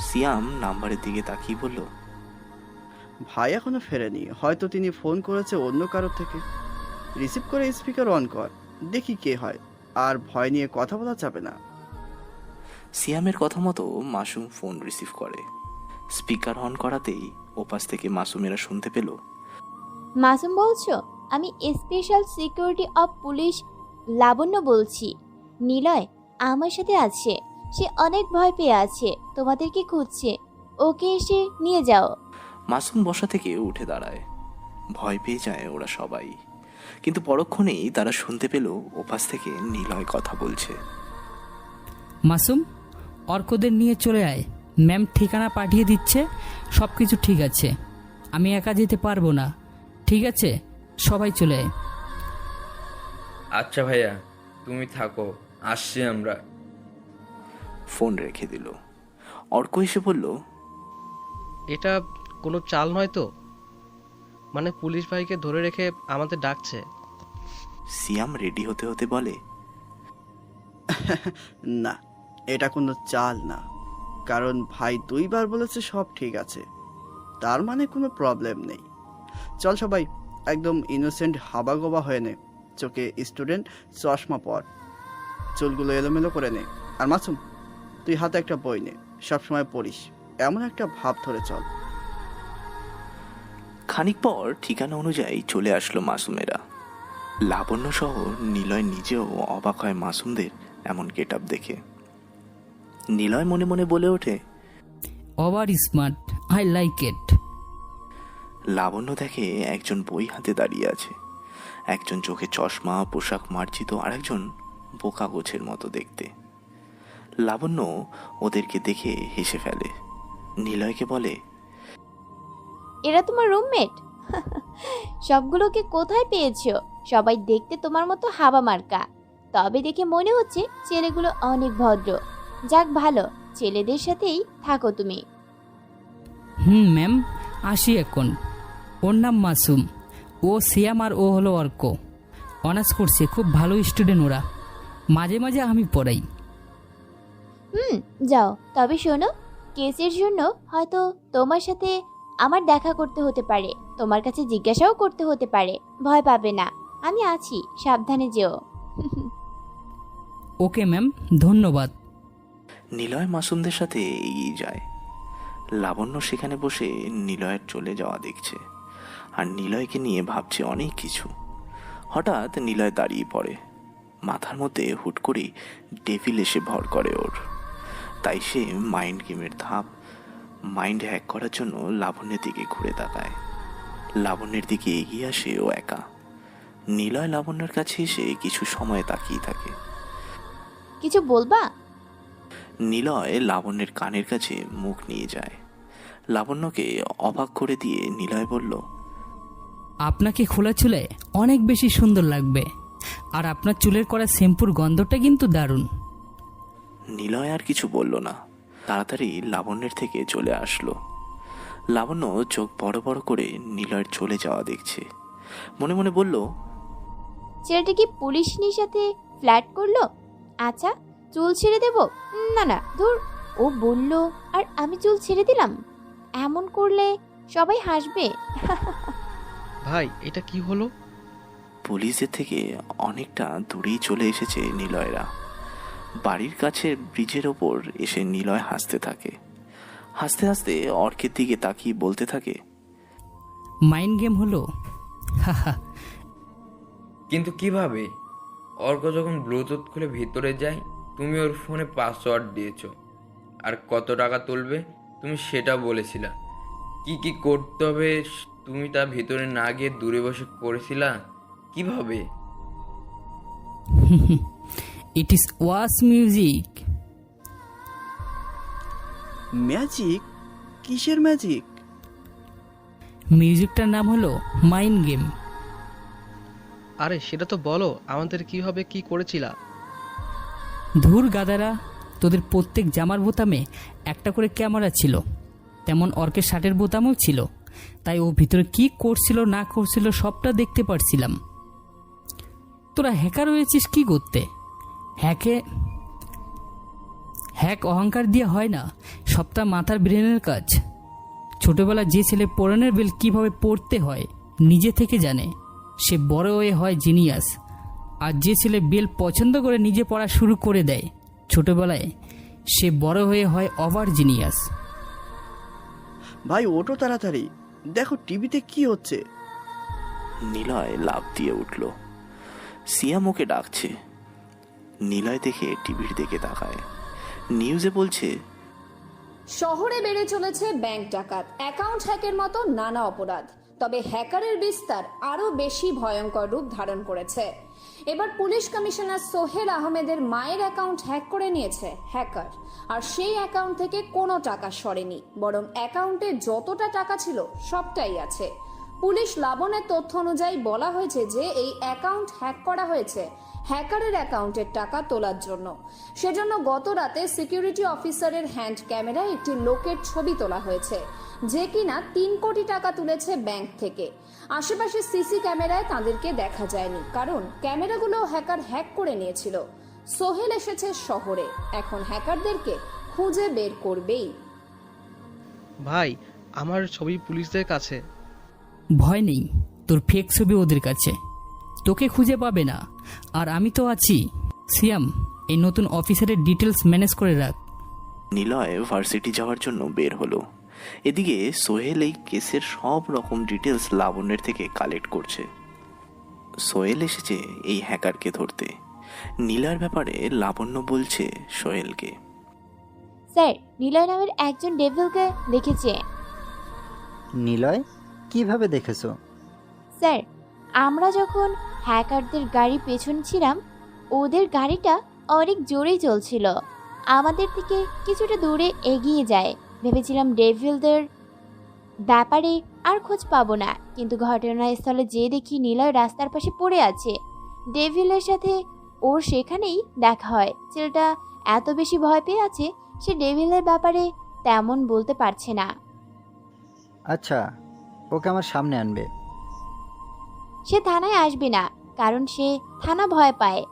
সিয়াম নাম্বারের দিকে তাকিয়ে বলল, ভাই এখনো ফেরেনি, হয়তো তিনি ফোন করেছে অন্য কারোর থেকে। রিসিভ করে স্পিকার অন কর, দেখি কে হয়। আর ভয় নিয়ে কথা বলা যাবে না। সিয়ামের কথা মতো মাসুম ফোন রিসিভ করে। স্পিকার অন করাতেই ওপাশ থেকে মাসুমেরা শুনতে পেল, মাসুম বলছো? আমি স্পেশাল সিকিউরিটি অফ পুলিশ লাবণ্য বলছি। নিলয় আমার সাথে আছে, সে অনেক ভয় পেয়ে আছে, তোমাদেরকে খুঁজছে, ওকে এসে নিয়ে যাও। মাসুম বসা থেকে উঠে দাঁড়ায়। ভয় পেয়ে যায় ওরা সবাই, কিন্তু পরক্ষণেই তারা শুনতে পেল ওপাশ থেকে নিলয় কথা বলছে। মাসুম, অর্কদের নিয়ে চলে আয়, ম্যাম ঠিকানা পাঠিয়ে দিচ্ছে, সব কিছু ঠিক আছে। আমি একা যেতে পারবো না, ঠিক আছে? সবাই চলে আয়। আচ্ছা ভাইয়া, তুমি থাকো, আসছি আমরা। ফোন রেখে দিল। অর্ক এসে বলল, এটা কোনো চাল নয় তো? মানে পুলিশ ভাইকে ধরে রেখে আমাদের ডাকছে? সিয়াম রেডি হতে হতে বলে, না, এটা কোনো চাল না, কারণ ভাই 2 বার বলেছে সব ঠিক আছে, তার মানে কোনো প্রবলেম নেই। চল সবাই, একদম ইনোসেন্ট হাবাগোবা হয়ে নে, চোখে স্টুডেন্ট চশমা পর, চুলগুলো এলোমেলো করে নে। আর মাসুম, তুই হাতে একটা বই নে, সবসময় পড়িস, এমন একটা ভাব ধরে চল। খানিক পর ঠিকানা অনুযায়ী চলে আসলো মাসুমেরা। লাবণ্য সহ নিলয় নিজেও অবাক হয় মাসুমদের এমন গেট আপ দেখে। নিলয় মনে মনে বলে ওঠে, over smart, I like it. Labanya দেখে একজন বই হাতে দাঁড়িয়ে আছে, একজন চোখে চশমা, পোশাক মার্জিত, আর একজন বোকা গোছের মতো দেখতে। লাবণ্য ওদেরকে দেখে হেসে ফেলে। নিলয়কে বলে, এরা তোমার রুমমেট? সবগুলোকে কোথায় পেয়েছো? সবাই দেখতে তোমার মতো হাবা মার্কা, তবে দেখে মনে হচ্ছে ছেলেগুলো অনেক ভদ্র। যাক ভালো, ছেলেদের সাথেই থাকো তুমি। ম্যাম, আসি এখন। ওর নাম মাসুম, ও সিয়াম, আর ও হলো অর্ক। অনার্স করছে, খুব ভালো স্টুডেন্ট ওরা। মাঝে মাঝে আমি পড়াই। যাও, তবে শোনো, কেসের জন্য হয়তো তোমার সাথে আমার দেখা করতে হতে পারে, তোমার কাছে জিজ্ঞাসাও করতে হতে পারে। ভয় পাবে না, আমি আছি, সাবধানে যেও। ওকে ম্যাম, ধন্যবাদ। নিলয় মাসুমদের সাথে এগিয়ে যায়। লাবণ্য সেখানে বসে নিলয়ের চলে যাওয়া দেখছে, আর নিলয়কে নিয়ে ভাবছে অনেক কিছু। হঠাৎ নিলয় দাঁড়িয়ে পড়ে। মাথার মধ্যে হুট করে ডেভিল এসে ভর করে ওর। তাই সে মাইন্ড গেমের ধাপ, মাইন্ড হ্যাক করার জন্য লাবণ্যের দিকে ঘুরে তাকায়। লাবণ্যের দিকে এগিয়ে আসে ও একা। নিলয় লাবণ্যের কাছে এসে কিছু সময় তাকিয়ে থাকে। কিছু বলবা? নিলয় লাবণ্যের কানের কাছে মুখ নিয়ে যায়। লাবণ্যকে অবাক করে দিয়ে নিলয় বলল, আপনাকে খোলা চুলে অনেক বেশি সুন্দর লাগবে, আর আপনার চুলের করা শ্যাম্পুর গন্ধটা কিন্তু দারুণ। নিলয় আর কিছু বলল না, তাড়াতাড়ি লাবণ্যের থেকে চলে আসলো। লাবণ্য চোখ বড় বড় করে নিলয়ের চলে যাওয়া দেখছে। মনে মনে বলল, ছেলেটা কি পুলিশনির সাথে ফ্ল্যাট করলো? আচ্ছা, চুল ছেড়ে দেব? না না, ধুর, ও বলল আর আমি চুল ছেড়ে দিলাম। এমন করলে সবাই হাসবে। ভাই, এটা কি হলো? পুলিশের থেকে অনেকটা দূরেই চলে এসেছে নিলয়রা। বাড়ির কাছে ব্রিজের ওপর এসে নিলয় হাসতে থাকে। হাসতে হাসতে অর্কের দিকে তাকিয়ে বলতে থাকে, মাইন্ড গেম হলো। কিন্তু কিভাবে? অর্ক যখন ব্লুটুথ খুলে ভিতরে যায়, তুমি ওর ফোনে পাসওয়ার্ড দিয়েছো, আর কত টাকা তুলবে তুমি সেটা বলেছিলা। কি কি করতে হবে তুমি তা ভিতরে না গিয়ে দূরে বসে করেছিলা কিভাবে? It is was music. Magic? কিসের ম্যাজিক? মিউজিকটার নাম হলো মাইন্ড গেম। আরে সেটা তো বলো, আমাদের কিভাবে কি করেছিলা? ধুর গাদারা, তোদের প্রত্যেক জামার বোতামে একটা করে ক্যামেরা ছিল, তেমন অর্কের শার্টের বোতামও ছিল। তাই ও ভিতরে কি করছিল না করছিল সবটা দেখতে পারছিলাম। তোরা হ্যাকার হয়েছিস কি করতে? হ্যাক অহংকার দিয়ে হয় না, সবটা মাথার ব্রেনের কাজ। ছোটবেলা যে ছেলে পড়ানোর বেল কিভাবে পড়তে হয় নিজে থেকে জানে, সে বড় হয়ে হয় জিনিয়াস। আর যে ছেলে বেল পছন্দ করে নিজে পড়া শুরু করে দেয় ছোটবেলায়, সে বড় হয়ে হয় ওভার জিনিয়াস। ভাই ওঠো তাড়াতাড়ি, দেখো টিভিতে কি হচ্ছে। নিলয় লাফ দিয়ে উঠল। সিয়াম ওকে ডাকছে। নিলয় দেখে টিভির দিকে তাকায়। নিউজে বলছে, শহরে বেড়ে চলেছে ব্যাংক ডাকাত, অ্যাকাউন্ট হ্যাকের মতো নানা অপরাধ। তবে হ্যাকারের বিস্তার আরও বেশি ভয়ঙ্কর রূপ ধারণ করেছে। এবার পুলিশ কমিশনার সোহেল আহমেদের মায়ের অ্যাকাউন্ট হ্যাক করে নিয়েছে হ্যাকার, আর সেই অ্যাকাউন্ট থেকে কোনো টাকা সরেনি, বরং অ্যাকাউন্টে যতটা টাকা ছিল সবটাই আছে। পুলিশ লাবণের তথ্য অনুযায়ী বলা হয়েছে যে এই অ্যাকাউন্ট হ্যাক করা হয়েছে হ্যাকারের অ্যাকাউন্টের টাকা তোলার জন্য। সেজন্য গত রাতে সিকিউরিটি অফিসারের হ্যান্ড ক্যামেরায় একটি লোকের ছবি তোলা হয়েছে, যে কিনা 3 কোটি টাকা তুলেছে ব্যাংক থেকে। আশেপাশে সিসি ক্যামেরায় তাদেরকে দেখা যায়নি, কারণ ক্যামেরাগুলো হ্যাকার হ্যাক করে নিয়েছিল। সোহেল এসেছে শহরে, এখন হ্যাকারদেরকে খুঁজে বের করবেই। ভাই, আমার ছবি পুলিশদের কাছে। ভয় নেই, তোর ফেক ছবি ওদের কাছে, তোকে খুঁজে পাবে না। আর আমি তো আছি। সিয়াম, এই নতুন অফিসারের ডিটেলস ম্যানেজ করে রাখ। নিলয় ভার্সিটি যাওয়ার জন্য বের হলো। এদিকে সোহেল এই কেসের সব রকম ডিটেলস লাবণ্যের থেকে কালেক্ট করছে। সোহেল এসেছে এই হ্যাকারকে ধরতে। নীলার ব্যাপারে লাবণ্য বলছে সোহেলকে। স্যার, নিলয় নামের একজন ডেভিলকে দেখেছে। নিলয়? কিভাবে দেখেছো? স্যার, আমরা যখন হ্যাকারদের গাড়ি পেছন ছিলাম, ওদের গাড়িটা অনেক জোরেই চলছিল। আমাদের থেকে কিছুটা দূরে এগিয়ে যায়। ভেবেছিলাম ডেভিলদের ব্যাপারে আর খোঁজ পাবো না, কিন্তু ঘটনাস্থলে যেয়ে দেখি নিলয় রাস্তার পাশে পড়ে আছে। ডেভিলের সাথে ওর সেখানেই দেখা হয়। ছেলেটা এত বেশি ভয় পেয়ে আছে, সে ডেভিলের ব্যাপারে তেমন বলতে পারছে না। আচ্ছা, ওকে আমার সামনে আনবে। সে থানায় আসবে না, কারণ সে থানা ভয় পায়।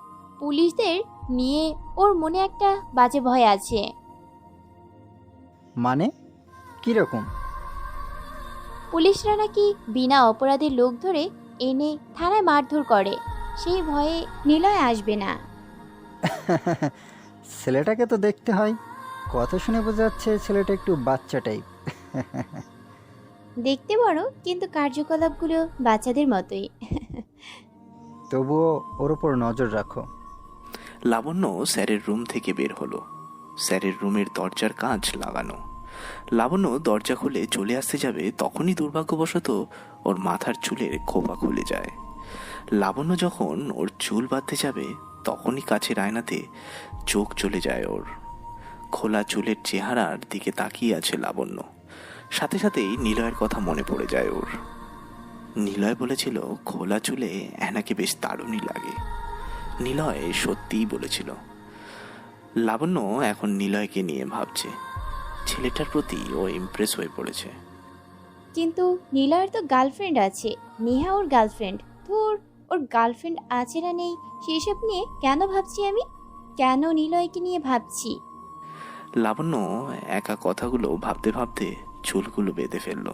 পুলিশদের নিয়ে ওর মনে একটা বাজে ভয় আছে। মানে কিরকম? পুলিশরা নাকি বিনা অপরাধে লোক ধরে এনে থানায় মারধর করে, সেই ভয়ে নিলয় আসবে না। ছেলেটাকে তো দেখতে হয়, কথা শুনে বোঝা যাচ্ছে ছেলেটা একটু বাচ্চা টাইপ। দেখতে বড়, কিন্তু কার্যকলাপগুলো বাচ্চাদের মতোই। তবুও ওর উপর নজর রাখো। লাবণ্য স্যারের রুম থেকে বের হলো। স্যারের রুমের দরজার কাঁচ লাগানো। লাবণ্য দরজা খুলে চলে আসতে যাবে, তখনই দুর্ভাগ্যবশত ওর মাথার চুলের খোপা খুলে যায়। লাবণ্য যখন ওর চুল বাঁধতে যাবে, তখনই কাছের আয়নাতে চোখ চলে যায় ওর। খোলা চুলের চেহারার দিকে তাকিয়ে আছে লাবণ্য। সাথে সাথেই নিলয়ের কথা মনে পড়ে যায় ওর। নিলয় বলেছিল খোলা চুলে অ্যানাকে বেশ দারুণই লাগে। নিলয় সত্যিই বলেছিল। লাবণ্য এখন নিলয়কে নিয়ে ভাবছে। ছেলেটার প্রতি ও ইমপ্রেস হয়ে পড়েছে। কিন্তু নিলয়ের তো গার্লফ্রেন্ড আছে, নেহা ওর গার্লফ্রেন্ড। ধুর, ওর গার্লফ্রেন্ড আছে না নেই সেসব নিয়ে কেন ভাবছি আমি? কেন নিলয়কে নিয়ে ভাবছি? লাবণ্য একা কথাগুলো ভাবতে ভাবতে চুলগুলো বেঁধে ফেলল।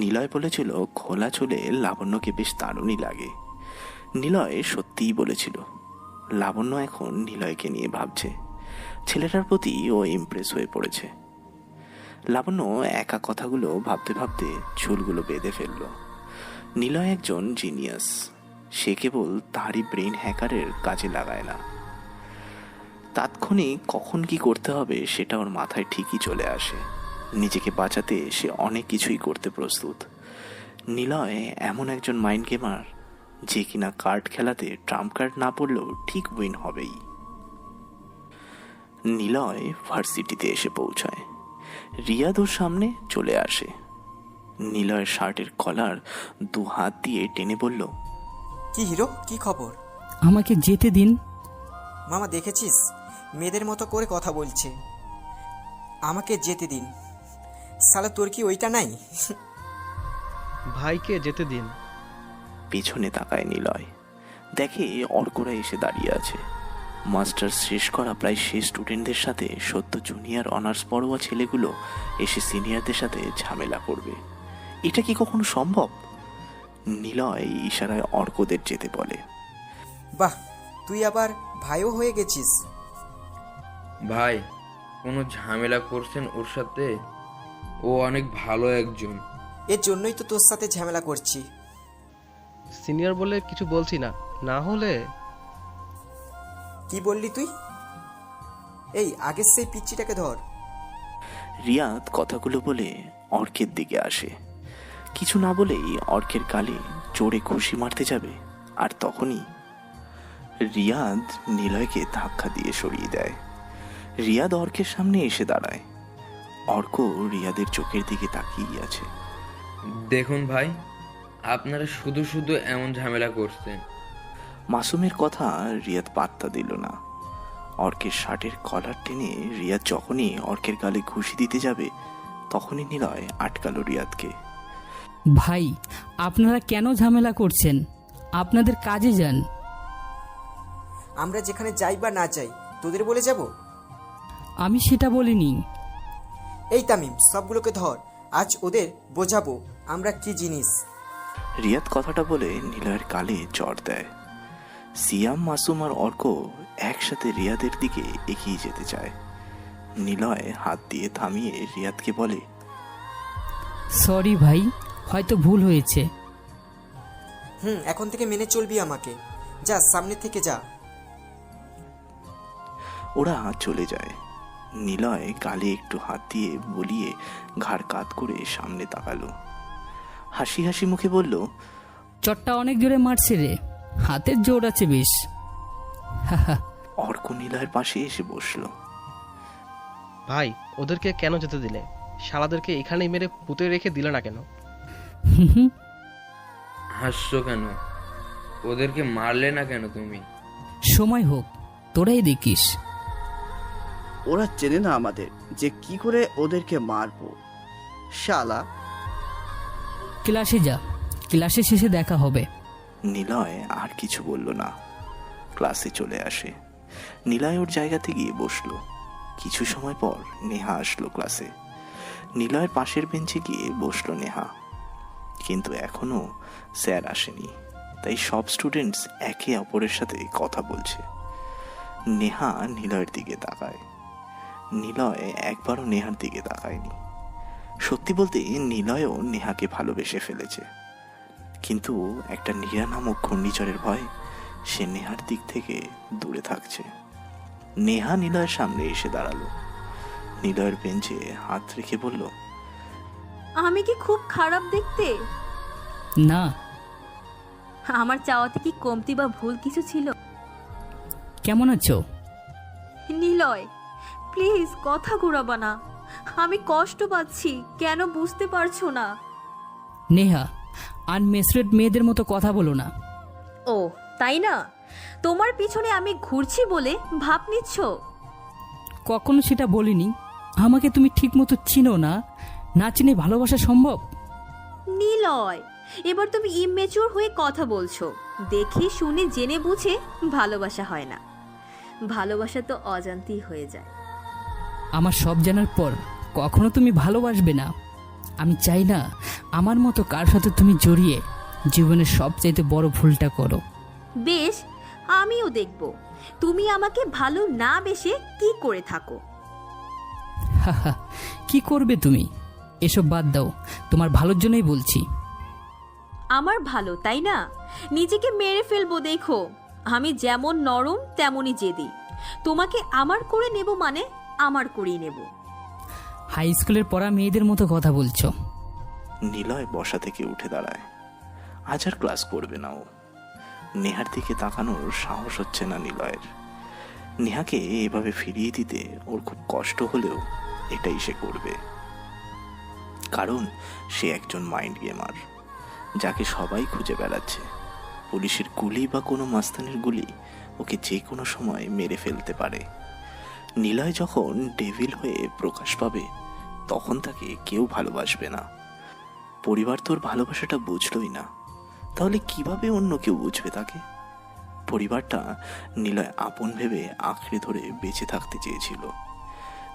নিলয় বলেছিল খোলা চুলে লাবণ্যকে বেশ দারুণই লাগে। নিলয় সত্যিই বলেছিল। লাবণ্য এখন নিলয়কে নিয়ে ভাবছে। ছেলেটার প্রতি ও ইমপ্রেস হয়ে পড়েছে। লাবণ্য একা কথাগুলো ভাবতে ভাবতে চুলগুলো বেঁধে ফেলল। নিলয় একজন জিনিয়াস। সে কেবল তারই ব্রেন হ্যাকারের কাজে লাগায় না, তাৎক্ষণিক কখন কি করতে হবে সেটা ওর মাথায় ঠিকই চলে আসে। নিজেকে বাঁচাতে সে অনেক কিছুই করতে প্রস্তুত। নিলয় এমন একজন মাইন্ড গেমার, যে কিনা কার্ড খেলাতে ট্রাম্প কার্ড না পড়লেও ঠিক উইন হবেই। নিলয় ভার্সিটিতে এসে পৌঁছায়। রিয়াদ ওর সামনে চলে আসে। নিলয়ের শার্টের কলার 2 হাত দিয়ে টেনে বলল, কি হিরো, কি খবর? আমাকে যেতে দিন। মামা দেখেছিস, মেয়েদের মতো করে কথা বলছে। আমাকে যেতে দিন। শালা তোর কি ওইটা নাই? ভাইকে যেতে দিন। পেছনে তাকায় নিলয়, দেখে অর্করা এসে দাঁড়িয়ে আছে। মাস্টার্স শেষ করা প্রায় শেষ স্টুডেন্টদের সাথে সদ্য জুনিয়র অনার্স পড়ুয়া ছেলেগুলো এসে সিনিয়রদের সাথে ঝামেলা করবে। এটা কি কখনো সম্ভব? নিলয় ইশারায় অর্কদের যেতে বলে। বাহ, তুই আবার ভাইও হয়ে গেছিস। ভাই, কোনো ঝামেলা করছেন ওর সাথে? ও অনেক ভালো একজন। এর জন্যই তো তোর সাথে ঝামেলা করছি। সিনিয়র বলে কিছু বলছি না, না হলে। কি বললি তুই? এই আগের সেই পিচ্চিটাকে ধর। রিয়াদ কথাগুলো বলে অর্কের দিকে আসে। কিছু না বলেই অর্কের গালে জোরে ঘুষি মারতে যাবে, আর তখনই রিয়াদ নিলয়কে ধাক্কা দিয়ে সরিয়ে দেয়। রিয়াদ অর্কের সামনে এসে দাঁড়ায়। অর্ক রিয়াদের চোখের দিকে তাকিয়ে আছে। দেখুন ভাই, আপনারা শুধু শুধু এমন ঝামেলা করছেন। মাসুমের কথা রিয়াদ পাত্তা দিল না। অর্কের শার্টের কলার টেনে রিয়াদ যখনই অর্কের গালে ঘুষি দিতে যাবে তখনই নিলয় আটকালো রিয়াদকে। ভাই, আপনারা কেন ঝামেলা করছেন? আপনাদের কাজে যান। আমরা যেখানে যাই বা না যাই তোদের বলে যাব? আমি সেটা বলিনি। এই তামিম, সবগুলোকে ধর, আজ ওদের বোঝাবো আমরা কি জিনিস। রিয়াদ কথাটা বলে নিলয়ের গালে চড় দেয়। সিয়াম, মাসুম আর অর্ক একসাথে রিয়াদের দিকে এগিয়ে যেতে চায়। নিলয় হাত দিয়ে থামিয়ে রিয়াদকে বলে, সরি ভাই, হয়তো ভুল হয়েছে। এখন থেকে মেনে চলবি আমাকে। যা, সামনে থেকে যা। ওরা চলে যায়। নিলয় গালে একটু হাত দিয়ে বলিয়ে ঘাড় কাত করে সামনে তাকালো। হাসি হাসি মুখে বলল, চটটা অনেক জোরে মারছে রে, হাতের জোর আছে বেশ। অর্ক নিলয়ের পাশে এসে বসলো। ভাই, ওদেরকে কেন যেতে দিলে? শালাদেরকে এখানেই মেরে পুঁতে রেখে দিলে না কেন? হাসছো কেন? ওদেরকে মারলে না কেন তুমি? সময় হোক, তোরাই দেখিস। ওরা চেনে না আমাদের, যে কি করে ওদেরকে মারবো। শালা, ক্লাসে যা, ক্লাসের শেষে দেখা হবে। নিলয় আর কিছু বলল না। ক্লাসে চলে আসে। নিলয় ওর জায়গাতে গিয়ে বসলো। কিছু সময় পর নেহা আসলো ক্লাসে। নিলয়ের পাশের বেঞ্চে গিয়ে বসলো নেহা। কিন্তু এখনো স্যার আসেনি, তাই সব স্টুডেন্টস একে অপরের সাথে কথা বলছে। নেহা নিলয়ের দিকে তাকায়। নিলয় একবারও নেহার দিকে তাকায়নি। সত্যি বলতে নিলয়ও নেহাকে ভালোবেসে ফেলেছে, কিন্তু একটা নীরা নামক ঘূর্ণিঝড়ের ভয় সে নেহার দিক থেকে দূরে থাকছে। নেহা নিলয়ের সামনে এসে দাঁড়ালো। নিলয়ের বেঞ্চে হাত রেখে বলল, আমি কি খুব খারাপ দেখতে? না। আমার চাওয়াতে কি কমতি বা ভুল কিছু ছিল? কেমন আছো? নিলয়, প্লিজ কথা ঘুরাবা না। আমি কষ্ট পাচ্ছি, কেন বুঝতে পারছো না? নেহা, আনমেসরেড মেয়েদের মতো কথা বলো না। ও তাই না? তোমার পিছনে আমি ঘুরছি বলে ভাব নিচ্ছ? কখনো সেটা বলিনি। আমাকে তুমি ঠিক মতো চিনো না, না চিনে ভালোবাসা সম্ভব? নিলয়, এবার তুমি ইমেচিওর হয়ে কথা বলছো। দেখে শুনে জেনে বুঝে ভালোবাসা হয় না, ভালোবাসা তো অজান্তেই হয়ে যায়। আমার সব জানার পর কখনো তুমি ভালোবাসবে না। আমি চাই না আমার মতো কার সাথে তুমি জড়িয়ে জীবনের সবচাইতে বড় ভুলটা করো। বেশ, আমিও দেখব তুমি আমাকে ভালো না বেসে কি করে থাকো। কি করবে তুমি? এসব বাদ দাও, তোমার ভালোর জন্যই বলছি। আমার ভালো, তাই না? নিজেকে মেরে ফেলবো। দেখো, আমি যেমন নরম তেমনই জেদি। তোমাকে আমার করে নেব মানে আমার করেই নেব। হাই স্কুলের পড়া মেয়েদের মতো কথা বলছো। নিলয় বসা থেকে উঠে দাঁড়ায়। আজ আর ক্লাস করবে না ও। নেহার দিকে তাকানোর সাহস হচ্ছে না নিলয়ের। নেহাকে এভাবে ফিরিয়ে দিতে ওর খুব কষ্ট হলেও এটাই সে করবে, কারণ সে একজন মাইন্ড গেমার, যাকে সবাই খুঁজে বেড়াচ্ছে। পুলিশের গুলি বা কোনো মাস্তানের গুলি ওকে যে কোনো সময় মেরে ফেলতে পারে। নিলয় যখন ডেভিল হয়ে প্রকাশ পাবে তখন তাকে কেউ ভালোবাসবে না। পরিবার তোর ভালোবাসাটা বুঝলই না, তাহলে কিভাবে অন্য কেউ বুঝবে তাকে? পরিবারটা নিলয় আপন ভেবে আঁকড়ে ধরে বেঁচে থাকতে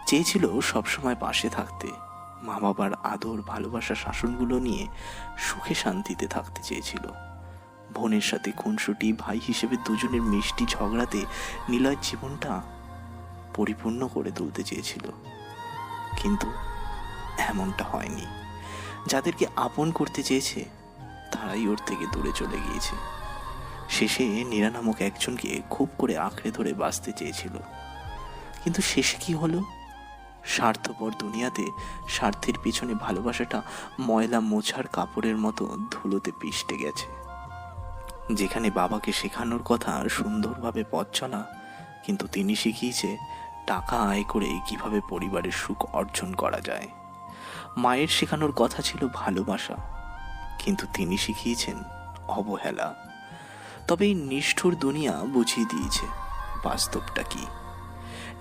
চেয়েছিল সবসময় পাশে থাকতে, মা বাবার আদর ভালোবাসা শাসনগুলো নিয়ে সুখে শান্তিতে থাকতে চেয়েছিল। বোনের সাথে খুনসুটি, ভাই হিসেবে দুজনের মিষ্টি ঝগড়াতে নিলয়ের জীবনটা পরিপূর্ণ করে তুলতে চেয়েছিল, কিন্তু এমনটা হয়নি। যাদেরকে আপন করতে চেয়েছে তারাই ওর থেকে দূরে চলে গিয়েছে। শেষে নীরা নামক একজনকে খুব করে আঁকড়ে ধরে বাঁচতে চেয়েছিল, কিন্তু শেষে কি হলো? স্বার্থপর দুনিয়াতে স্বার্থের পিছনে ভালোবাসাটা ময়লা মোছার কাপড়ের মতো ধুলোতে পিষ্টে গেছে। যেখানে বাবাকে শেখানোর কথা সুন্দরভাবে পথ চলা, কিন্তু তিনি শিখিয়েছে টাকা আয় করে কিভাবে পরিবারের সুখ অর্জন করা যায়। মায়ের শেখানোর কথা ছিল ভালোবাসা, কিন্তু তিনি শিখিয়েছেন অবহেলা। তবে এই নিষ্ঠুর দুনিয়া বুঝিয়ে দিয়েছে বাস্তবটা কি।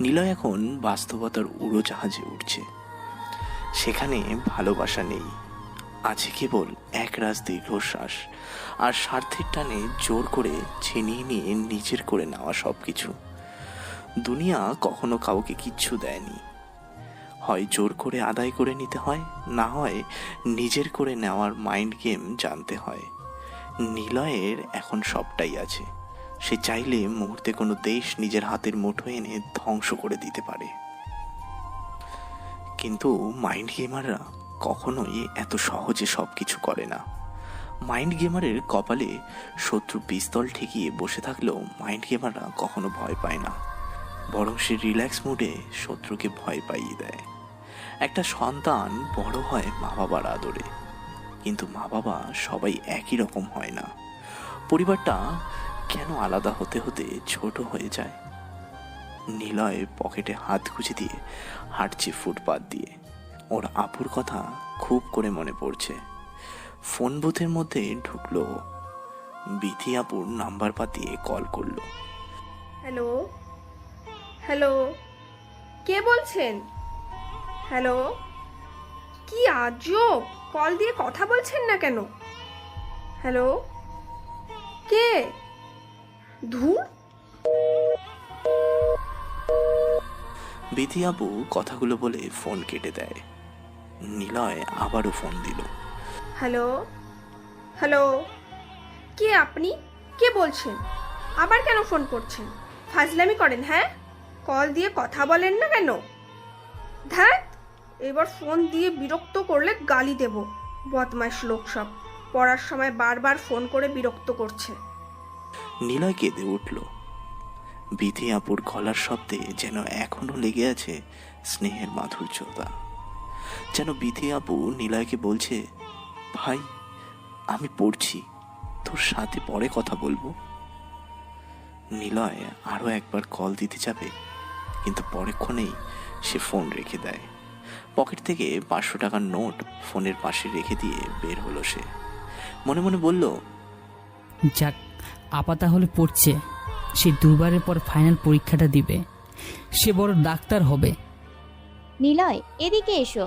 নিলয় এখন বাস্তবতার উড়োজাহাজে উঠছে। সেখানে ভালোবাসা নেই, আছে কেবল একরাশ দীর্ঘশ্বাস আর স্বার্থের টানে জোর করে ছিনিয়ে নিয়ে নিজের করে নেওয়া সব কিছু। দুনিয়া কখনো কাউকে কিচ্ছু দেয়নি, হয় জোর করে আদায় করে নিতে হয়, না হয় নিজের করে নেওয়ার মাইন্ড গেম জানতে হয়। নিলয়ের এখন সবটাই আছে। সে চাইলে মুহূর্তে কোনো দেশ নিজের হাতের মুঠোয় এনে ধ্বংস করে দিতে পারে। কিন্তু মাইন্ড গেমাররা কখনোই এত সহজে সব কিছু করে না। মাইন্ড গেমারের কপালে শত্রু পিস্তল ঠেকিয়ে বসে থাকলেও মাইন্ড গেমাররা কখনো ভয় পায় না, বরং সে রিল্যাক্স মুডে শত্রুকে ভয় পাইয়ে দেয়। একটা সন্তান বড় হয় মা বাবার আদরে, কিন্তু মা বাবা সবাই একই রকম হয় না। পরিবারটা কেন আলাদা হতে হতে ছোট হয়ে যায়? নিলয় পকেটে হাত গুজে দিয়ে হাঁটছে ফুটপাত দিয়ে। ওর আপুর কথা খুব করে মনে পড়ছে। ফোন বুথের মধ্যে ঢুকলো, বিথি আপুর নাম্বার পাতিয়ে কল করলো। হ্যালো হ্যালো, কে বলছেন? হ্যালো, কি আজব, কল দিয়ে কথা বলছেন না কেন? হ্যালো, কে? ধুর। বিথি আপু কথাগুলো বলে ফোন কেটে দেয়। নিলয় আবারও ফোন দিল। হ্যালো হ্যালো, কে আপনি? কে বলছেন? আবার কেন ফোন করছেন? ফাজলামি করেন? হ্যাঁ, কল দিয়ে কথা বলেন না কেন? ধ্যাত, এবার ফোন দিয়ে বিরক্ত করলে গালি দেব। বদমাইশ লোক সব, পড়ার সময় বারবার ফোন করে বিরক্ত করছে। নিলয় কেঁদে উঠল। বিথি আপুর গলার শব্দে যেন এখনো লেগে আছে স্নেহের মাধুর্যতা। যেন বিথি আপু নিলয়কে বলছে, ভাই আমি পড়ছি, তোর সাথে পরে কথা বলবো। নিলয় আরো একবার কল দিতে যাবে, কিন্তু পরেক্ষণেই সে ফোন রেখে দেয়। পকেট থেকে 500 টাকার নোট ফোনের পাশে রেখে দিয়ে বের হলো সে। মনে মনে বলল, যাক, আপা তাহলে পড়ছে। সে দুবারের পর ফাইনাল পরীক্ষাটা দিবে, সে বড় ডাক্তার হবে। নিলয়, এদিকে এসো।